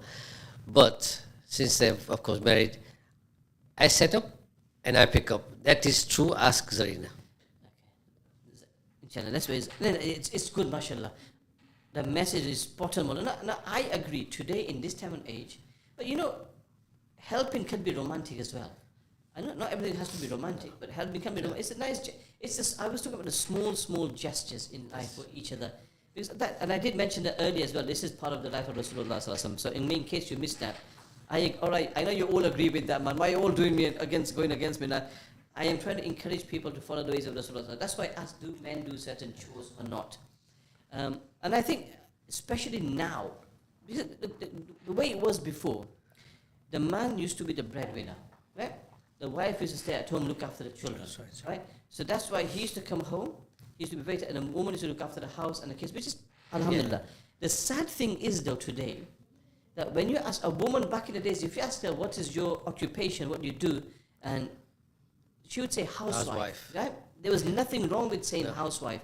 but since they've of course married, I set up and I pick up. That is true. Ask Zarina. Inshallah, that's where it's good, mashallah. The message is spot on. Now, I agree today in this time and age, but helping can be romantic as well. I know not everything has to be romantic, but helping can be romantic. It's a nice. It's just I was talking about the small gestures in life for each other. Because and I did mention that earlier as well. This is part of the life of Rasulullah Sallallahu Alaihi Wasallam. So in case you missed that, all right. I know you all agree with that, man. Why are you all going against me now? I am trying to encourage people to follow the ways of Rasulullah. That's why I ask, do men do certain chores or not? And I think, especially now, because the way it was before, the man used to be the breadwinner, right? The wife used to stay at home, look after the children, right? So that's why he used to come home, he used to be very, and the woman used to look after the house and the kids, which is, alhamdulillah. The sad thing is, though, today, that when you ask a woman back in the days, if you ask her, what is your occupation, what do you do, and she would say housewife. Right? There was nothing wrong with saying housewife.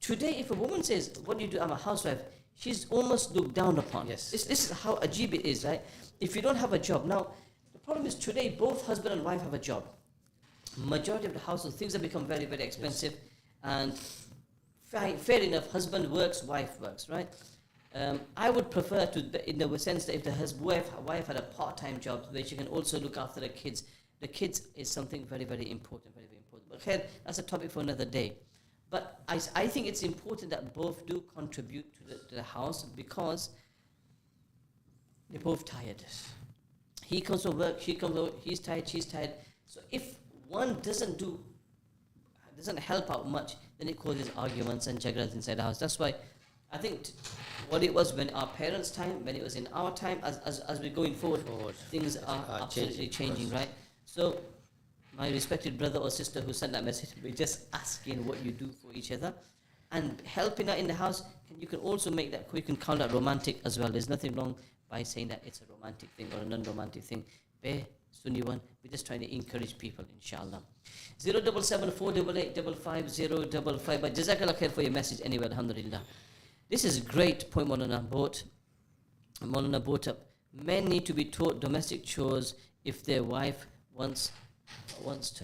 Today, if a woman says, what do you do, I'm a housewife, she's almost looked down upon. Yes. This is how ajib it is, right? If you don't have a job. Now, the problem is today, both husband and wife have a job. Majority of the households, things have become very, very expensive. And fair enough, husband works, wife works, right? I would prefer to, in the sense that if the wife had a part-time job where she can also look after the kids is something very, very important, very, very important. But khair, that's a topic for another day. But I think it's important that both do contribute to the house because they're both tired. He comes from work, she comes out, he's tired, she's tired. So if one doesn't help out much, then it causes arguments and jagras inside the house. That's why I think what it was when our parents' time, when it was in our time, as we're going forward. Things are absolutely changing, right? So, my respected brother or sister who sent that message, we're just asking what you do for each other. And helping out in the house, you can also make that, you can call that romantic as well. There's nothing wrong by saying that it's a romantic thing or a non-romantic thing. We're just trying to encourage people, inshallah. 077-488-55055. But Jazakallah khair for your message anyway, alhamdulillah. This is great point Moulana brought up. Men need to be taught domestic chores if their wife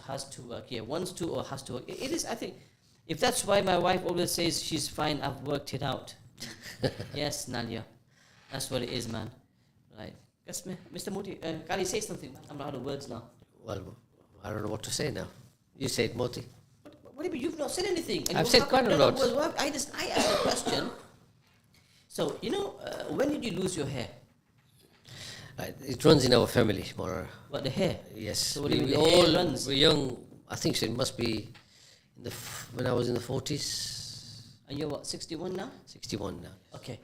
has to work. Yeah, wants to or has to work. It is, I think, if that's why my wife always says she's fine, I've worked it out. Yes, Nalia. That's what it is, man. Right. Yes, Mr. Moti, can you say something? I'm out of words now. Well, I don't know what to say now. You say it, Moti. What do you mean? You've not said anything. I've said quite a lot. I asked a question. So, when did you lose your hair? It runs in our family, more. What, the hair? Yes. So what do you mean the hair runs? We're young. I think so. It must be when I was in the 40s. And you're what, 61 now? 61 now. Okay.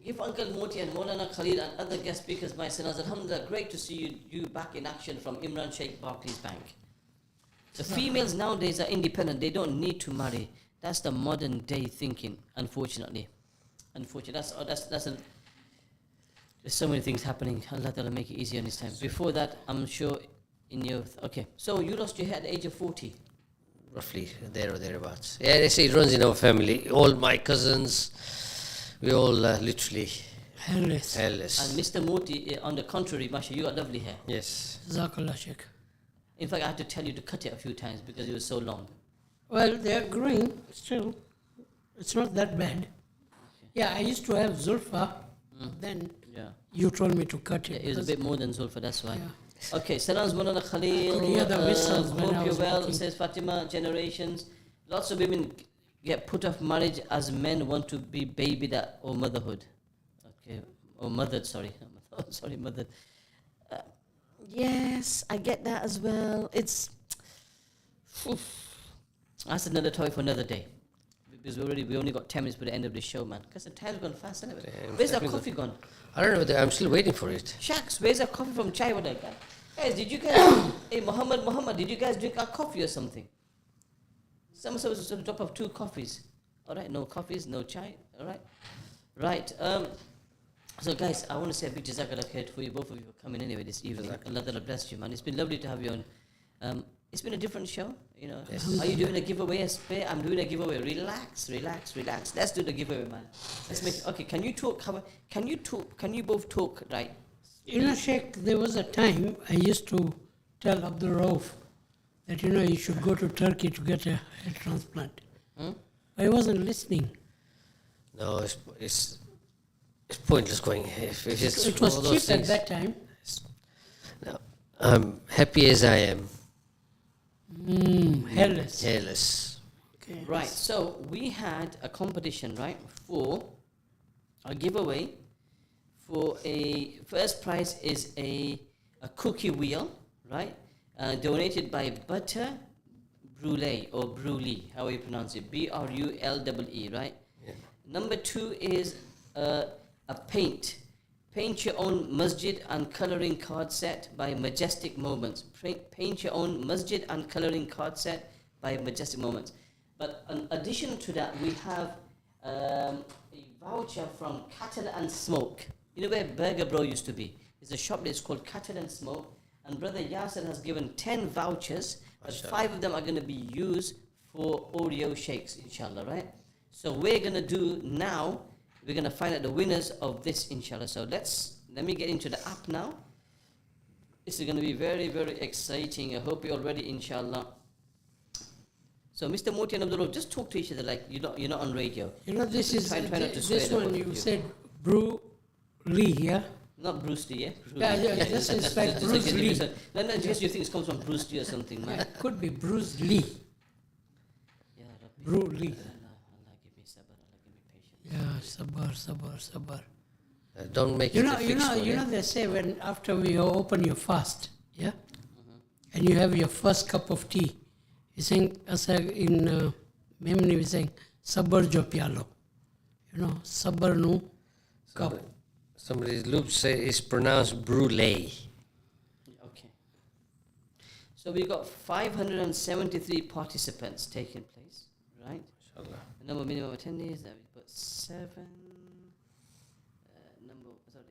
Give Uncle Moti and Moulana Khalil and other guest speakers my sanas. Alhamdulillah, great to see you back in action from Imran Sheikh Barclays Bank. The females nowadays are independent. They don't need to marry. That's the modern day thinking, unfortunately. That's a, there's so many things happening. Allah Ta'ala make it easier this time. Before that, I'm sure in your... Okay, so you lost your hair at the age of 40. Roughly there or thereabouts. Yeah, they say it runs in our family. All my cousins, we all literally Hairless. hairless. And Mr. Moti, on the contrary, Masha, you got lovely hair. Yes. Jazakallah Sheikh. In fact, I had to tell you to cut it a few times because it was so long. Well, they're growing still. It's not that bad. Yeah, I used to have Zulfa. Then Yeah. you told me to cut it. It was a because- bit more than Zulfa, that's why. Yeah. Okay, Salams Moulana Khalil. could hear the whistles when I Hope you're was well, walking. says Fatima. Generations. Lots of women get put off marriage as men want to be babied or motherhood. Okay, or mothered, sorry. Sorry, mothered. Yes, I get that as well. It's... That's another topic for another day. Because we only got 10 minutes for the end of the show, man. Because the time's gone fast, isn't it? Damn, Where's that definitely coffee gone? I don't know whether I'm still waiting for it. Shaks, where's that coffee from Chai? What I got? Guys, did you guys... hey, Muhammad, did you guys drink our coffee or something? Someone supposed to drop off 2 coffees. All right, no coffees, no chai. All right. Right. So, guys, I want to say a big jazakallah khair for you, both of you, for coming anyway this evening. Allah Ta'ala bless you, man. It's been lovely to have you on. It's been a different show, you know. Yes. Are you doing a giveaway? I'm doing a giveaway. Relax. Let's do the giveaway, man. Let's make. Okay. Can you talk? Can you both talk? Right. You know, Sheikh, there was a time I used to tell Abdul Rauf that, you know, you should go to Turkey to get a hair transplant. I wasn't listening. No, it's pointless going. If it's It all was those cheap at things. that time. No, I'm happy as I am. Hairless. Hairless. Okay. Right. So we had a competition, right, for a giveaway. For a first prize is a cookie wheel, right? Donated by Butter Brule or Brule, how you pronounce it? Brule, right? Yeah. Number 2 is a paint. Paint your own masjid and coloring card set by Majestic Moments. Paint your own masjid and coloring card set by Majestic Moments. But in addition to that, we have a voucher from Cattle and Smoke. You know where Burger Bro used to be? There's a shop that's called Cattle and Smoke. And Brother Yasser has given 10 vouchers, but 5 of them are going to be used for Oreo shakes, inshallah, right? So we're going to do now, we're going to find out the winners of this, inshallah. So let me get into the app now. This is going to be very, very exciting. I hope you're all ready, inshallah. So Mr. Moti and Abdullah, just talk to each other like you're not on radio. You know, this is Try not to swear this the both one of you you. said Brew Lee, yeah? Not Bruce Lee, yeah? Yeah, this is like Bruce Lee. No, just you think it comes from Bruce Lee or something, Yeah, man. it could be Bruce Lee. Yeah, Rabbi. Brew Lee. Allah give me sabr, Allah give me patience. Yeah, sabr. Don't make You it know, a fixed one, yeah? they say when after we open your fast, yeah, and you have your first cup of tea, you saying in Memni we saying sabr jo pyalo, you know, sabr nu cup. Somebody's loop say it's pronounced brulee. Okay. So we got 573 participants taking place, right? Inshallah. The number minimum attendees, that we put 7. Number, sorry.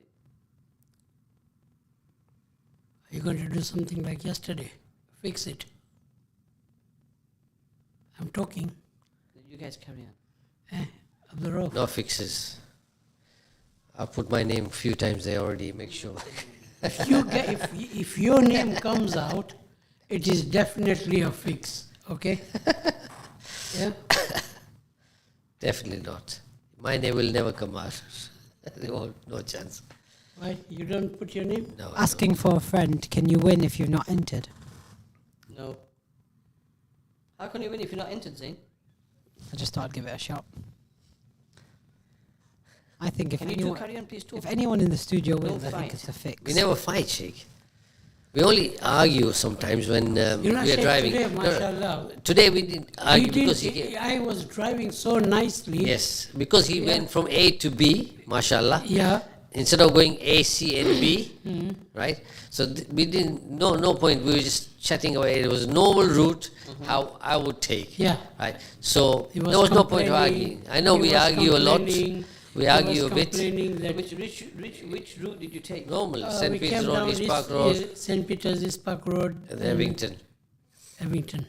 Are you going to do something like yesterday? Fix it. I'm talking. You guys carry on. Abdul Rauf. No fixes. I put my name a few times there already, make sure. If your name comes out, it is definitely a fix. Okay? Yeah. Definitely not. My name will never come out. No chance. Why you don't put your name? No. Asking for a friend, can you win if you've not entered? No. How can you win if you're not entered, Zain? I just thought I'd give it a shot. I think if Can you two anyone, carry on, please talk? if anyone in the studio Don't wins, I think fight. it's a fix. We never fight, Sheikh. We only argue sometimes when You know, we are Sheikh, driving. today, No, mashallah, today we didn't argue because I was driving so nicely. yes, because he went from A to B, mashallah. Yeah. instead of going A, C, and B, right? So we didn't, no point. We were just chatting away. It was a normal route how I would take. Yeah. Right. So He there was no point of complaining. arguing. I know He we was argue a lot. complaining. We He argue was a bit. complaining that Which route did you take? Normal. we St. Peter's came Road, down East Park Road, St. Peter's, East Park Road, and then Abington. Abington.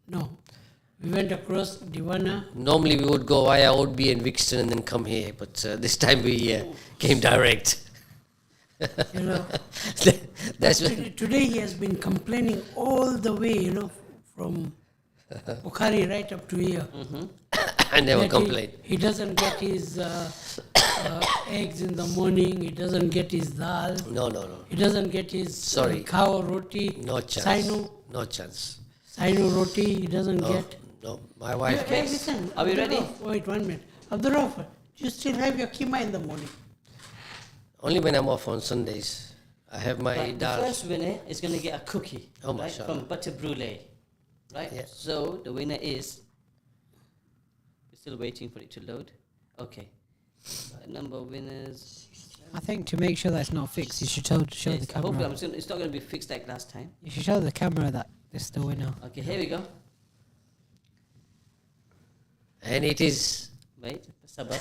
No. We went across Diwana. Normally we would go via Oadby and Wixton and then come here, but this time we came direct. You know, That's what, today he has been complaining all the way, you know, from Bukhari right up to here. I never That complained. He doesn't get his eggs in the morning. He doesn't get his dal. No. He doesn't get his Sorry. cow roti. No chance. No chance. Saino roti. He doesn't get. No. My wife Hey, gets. listen. Are we ready? Abdurrahman, wait 1 minute. Abdurrahman, do you still have your keema in the morning? Only when I'm off on Sundays. I have my Right, the dal. first winner is going to get a cookie, Oh, right, mashallah. from Butter Brulee, right? Yeah. So the winner is. We're still waiting for it to load. Okay. Number of winners. I think to make sure that's not fixed, you should show the Yes, camera. hopefully, it's not going to be fixed like last time. You should show the camera that this is the winner. Okay, here we go. And it is. Wait, sabr.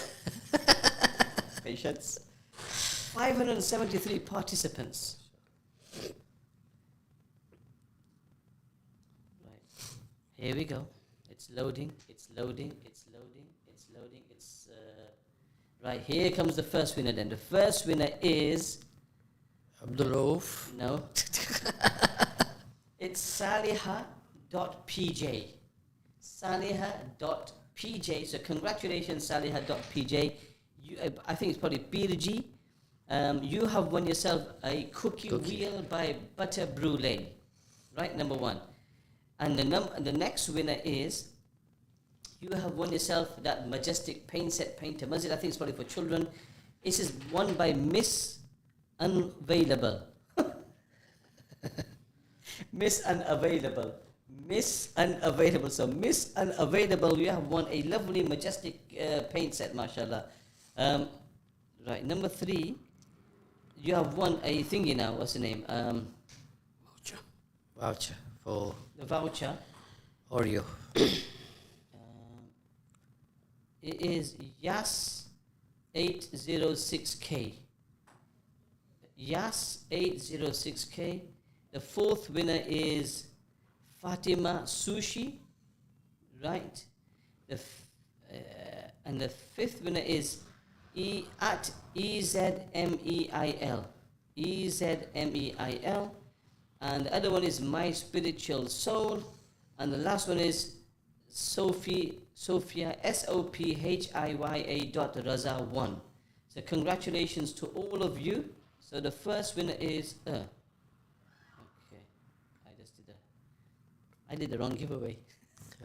Patience. 573 participants. Right. Here we go. It's loading. It's loading. It's loading. It's loading. It's right. Here comes the first winner. Then the first winner is Abdul Rauf. no. It's Saliha.pj. Saliha.pj. So congratulations, Saliha.pj. I think it's probably Birji. You have won yourself a cookie wheel by Butter Brulee. Right, number one. And the next winner is, you have won yourself that majestic paint set painter Masjid. I think it's probably for children. This is won by Miss Unavailable. Miss Unavailable. Miss Unavailable. So Miss Unavailable, you have won a lovely majestic paint set, mashallah. Right, number 3, you have won a thingy now. What's the name? Voucher for The voucher. Oreo. It is Yas 806K. Yas 806K. The 4th winner is Fatima Sushi. Right. And the 5th winner is at EZMEIL. EZMEIL. And the other one is My Spiritual Soul. And the last one is Sophia SOPHIYA.Raza1. So congratulations to all of you. So the first winner is okay. I did the wrong giveaway.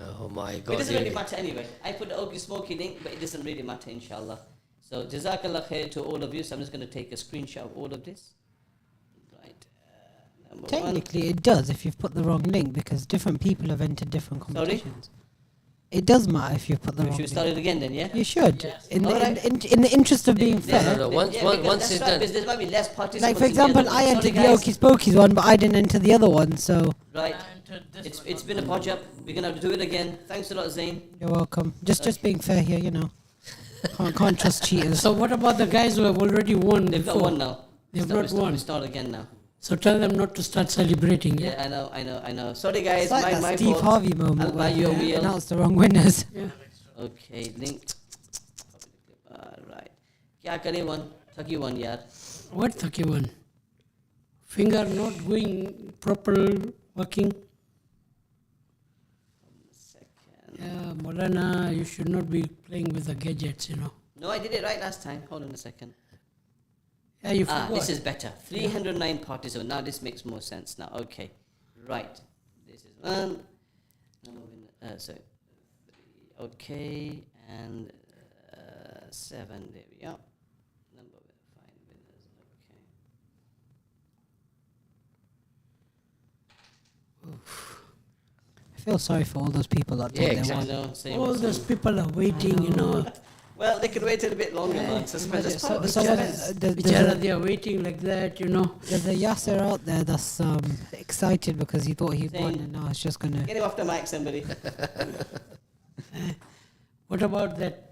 Oh my But God. it doesn't really really? matter anyway. I put the Okie Smoky link, but it doesn't really matter, inshallah. So Jazakallah khair to all of you. So I'm just going to take a screenshot of all of this. Right. Number one. Technically, it does if you've put the wrong link because different people have entered different Sorry? competitions. It does matter if you've put the We wrong should link. start it again then, yeah? You should. In the, Alright. in the interest of being Yeah, fair. No, once- because once that's it's right, done. because there might be less participants. Like, for in the other example, one. I Sorry, entered the guys. Okie Spokies one, but I didn't enter the other one, so Right. It's been a podge up. We're going to have to do it again. Thanks a lot, Zain. you're welcome. Just being fair here, you know. Can't trust cheaters. So what about the guys who have already won They've got before? one now. They've Start- not won. We start again now. So tell them not to start celebrating. Yeah. Yeah, I know. Sorry, guys. It's like my that Steve fault. Harvey moment I'll buy where you a you wheel. announced the wrong winners. Okay, link. Alright. क्या करे one? Thaki one, yaar. What thaki one? Finger not going proper working. Second. Yeah, Moulana, you should not be playing with the gadgets, you know. No, I did it right last time. Hold on a second. Yeah, you forgot. This is better. 309 participants. Now this makes more sense now. Okay. Right. This is one. Sorry. 3. Okay. And 7. There we are. Number 5 winners. Okay. I feel sorry for all those people that Yeah, did their exactly. one. I know. Same. All those people are waiting, you know. Well, they could wait a little bit longer, man. Suspense. That's part of the So suspense. Bichara, they are waiting like that, you know. there's a Yasser out there that's excited because he thought he'd won Saying- and now it's just gonna. Get him off the mic, somebody. What about that?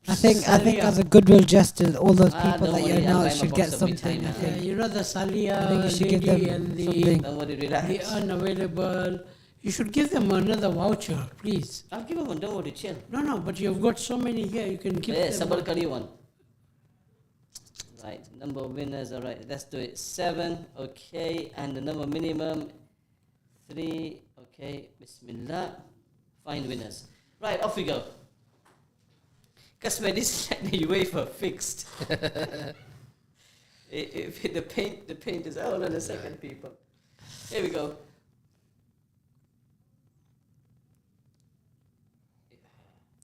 I think Salia? as a goodwill gesture, all those Ah, people don't that worry, you I'll buy announced my should get box every something. time, I man. think. You know the I Salia think you should give lady them and something. Don't worry, the relax. unavailable. You should give them another voucher, please. I'll give him one. Don't worry, chill. No, but you've got so many here. You can give Yeah, them. Sabar Kari one. Right, number of winners. All right, let's do it. 7, okay, and the number minimum 3. Okay, Bismillah. Find winners. Right, off we go. Customer, this is like the UEFA fixed. If the paint is. Hold on a second, people. Here we go.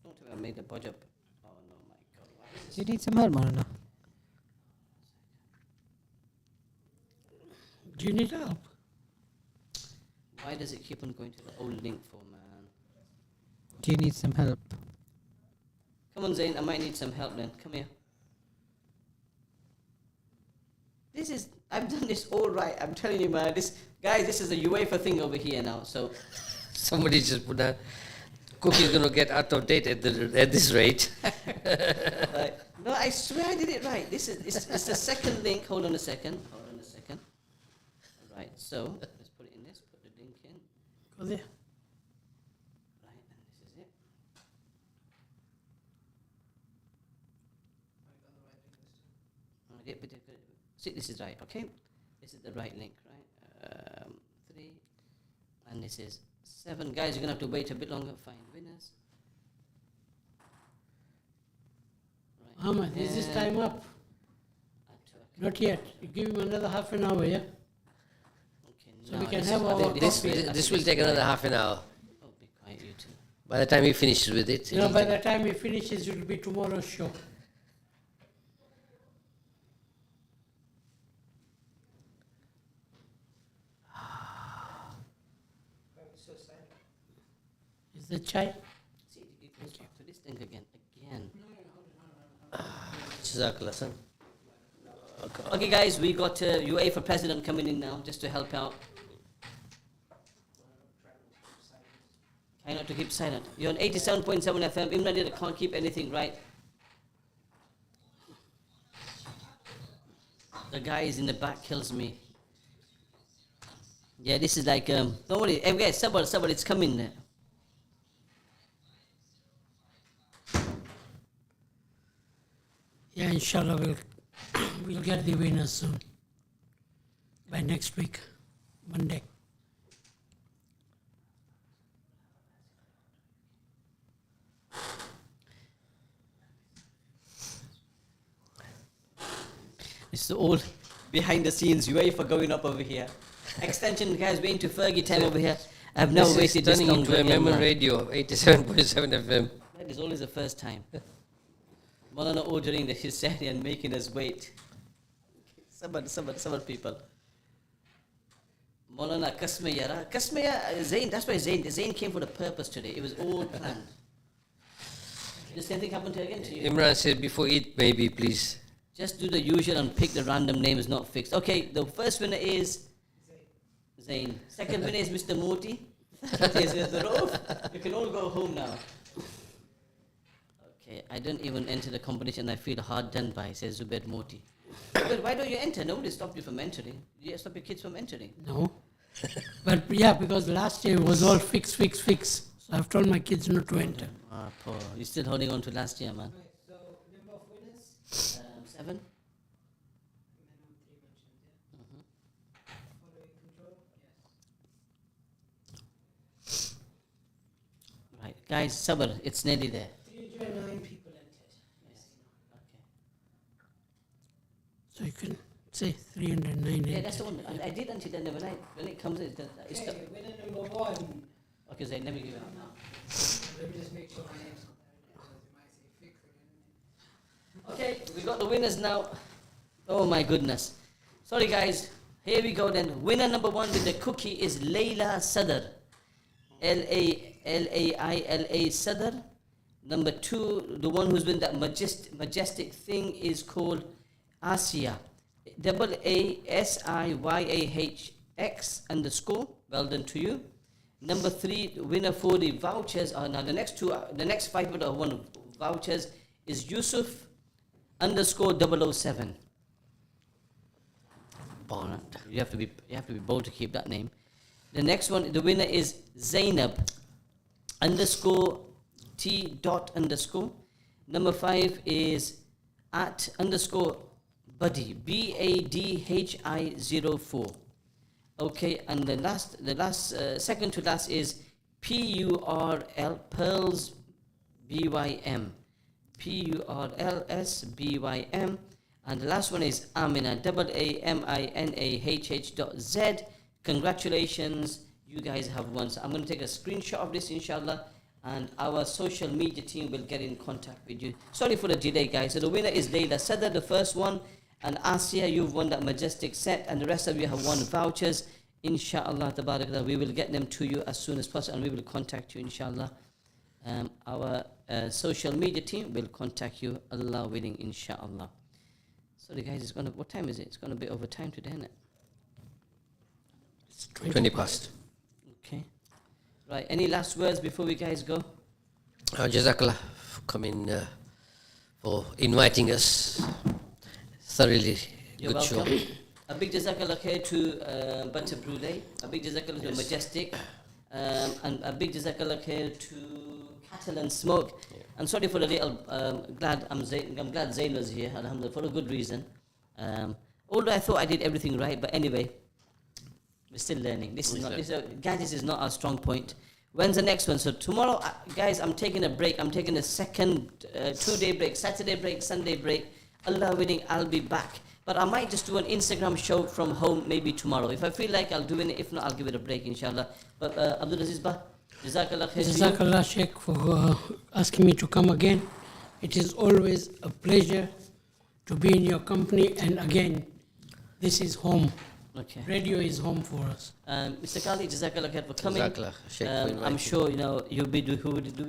Don't tell me I made the budget up. Oh no, my God. Why is Do you need some help, Moulana? Do you need help? Why does it keep on going to the old link for, man? Do you need some help? Come on, Zain, I might need some help then. Come here. I've done this all right. I'm telling you, man. This is a UEFA thing over here now. So, Somebody just put that. Cookie's going to get out of date at this rate. no, I swear I did it right. It's the second link. Hold on a second. Right, so let's put it in this. Put the link in. Go there. Right, and this is it. See, this is right, okay? This is the right link, right? 3, and this is 7. Guys, you're going to have to wait a bit longer. Find winners. Right. Ahmad, is this time up? Not yet. You give him another half an hour, yeah? Okay, So now we can this have is- our This, coffee. this will take another half an hour. Oh, be quiet, you two. By the time he finishes with it. You know, by the time he finishes, it will be tomorrow's show. Is the chai? See, it goes back to this thing again. Jazakallah, son. Okay, guys, we got UEFA president coming in now just to help out. Try not to keep silent. You're on 87.7 FM. Imran can't keep anything right. The guy is in the back kills me. Yeah, this is like don't worry. Hey, guys, Sabar, it's coming there. Yeah, inshallah, we'll get the winners soon. By next week, Monday. It's all behind the scenes UEFA going up over here. Extension guys, we're into Fergie time over here. I've never This is wasted this turning long. into a again, Memon man. radio, 87.7 FM. That is always the first time. Moulana ordering the Hissari and making us wait. Some people. Moulana Kasmaya, Zain, that's why Zain came for the purpose today. It was all planned. Did the same thing happen again to you? Imran said, before eat, maybe, please. Just do the usual and pick the random names not fixed. Okay, the first winner is Zain. Second winner is Mr. Moti. Third is the Rauf. You can all go home now. Okay, I don't even enter the competition. I feel hard done by, says Zubair Moti. But why don't you enter? Nobody stopped you from entering. You stop your kids from entering. No. But yeah, because last year it was all fix. So I've told my kids not to enter. Ah, poor. You're still holding on to last year, man. So, number of winners? 7. Right, guys, Sabr, it's nearly there. 309 people entered. Okay. So you can say 309. Yeah, that's the one. I did until then. When it comes, it's the, Okay, winner number 1. okay, Zain, let me give it up now. Let me just make sure my name's not there because it might say fix again. Okay, we got the winners now. Oh my goodness. Sorry guys. Here we go then. Winner number 1 with the cookie is Layla Sadr. Laila Sadr. Number 2, the one who's been that majestic thing is called Asia. AASIYAHX_. Well done to you. Number 3, the winner for the vouchers. Now the next 5 people that won vouchers is Yusuf _007. Bond. You have to be bold to keep that name. The next one, the winner is Zainab _T_. Number 5 is @_Buddy BADHI04. Okay, and the last second to last is PURL Pearls BYM. PURLSBYM. And the last one is Amina AAMINAHH.Z. Congratulations, you guys have won. So I'm going to take a screenshot of this, inshallah, and our social media team will get in contact with you. Sorry for the delay, guys. So the winner is Layla Sadar, the first one, and Asia, you've won that majestic set, and the rest of you have won vouchers. Inshallah, tabarakallah, we will get them to you as soon as possible, and we will contact you, inshallah. Our social media team will contact you, Allah willing, inshallah. Sorry, guys, what time is it? It's going to be over time today, isn't it? It's 20 past. Okay. Right, any last words before we guys go? Jazakallah for coming, for inviting us. Thoroughly You're good welcome. show. A big jazakallah khair to Butter Brule, a big jazakallah to Majestic, and a big jazakallah khair to Cattle and Smoke. I'm sorry for the little, I'm glad Zain was here, alhamdulillah, for a good reason. Although I thought I did everything right, but anyway, we're still learning. Gadgets is not our strong point. When's the next one? So tomorrow, guys, I'm taking a break. I'm taking a second 2-day break, Saturday break, Sunday break. Allah willing, I'll be back. But I might just do an Instagram show from home maybe tomorrow. If I feel like I'll do it, if not, I'll give it a break, inshallah. But Abdul Aziz Bah, Jazakallah khair. Jazakallah Sheikh for asking me to come again. It is always a pleasure to be in your company, and again, this is home. Okay. Radio is home for us. Mr. Khalid, Jazakallah khair for coming. Jazakallah, Sheikh, for I'm inviting. sure you'll be doing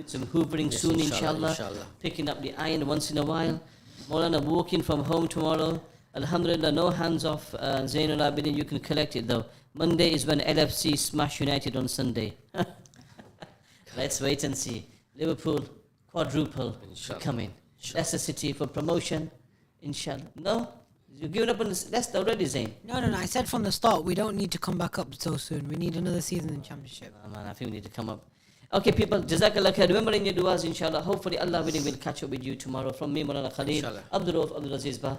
some hoovering Yes, soon, inshallah, inshallah. inshallah. Picking up the iron once in a while. Maulana walking from home tomorrow. Alhamdulillah, no hands off. Zainul Abidin, you can collect it though. Monday is when LFC smash United on Sunday. Let's wait and see. Liverpool, quadruple, Inshallah. coming. Leicester City for promotion, inshallah. No? You've given up on Leicester already, Zain? No. I said from the start, we don't need to come back up so soon. We need another season in Championship. Oh, man, I think we need to come up. Okay, people, Jazakallah khair. Remember in your du'as, inshallah. Hopefully, Allah willing, will catch up with you tomorrow. From me, Moulana Khalil, Inshallah. Abdul Rauf, Abdul Aziz Bah.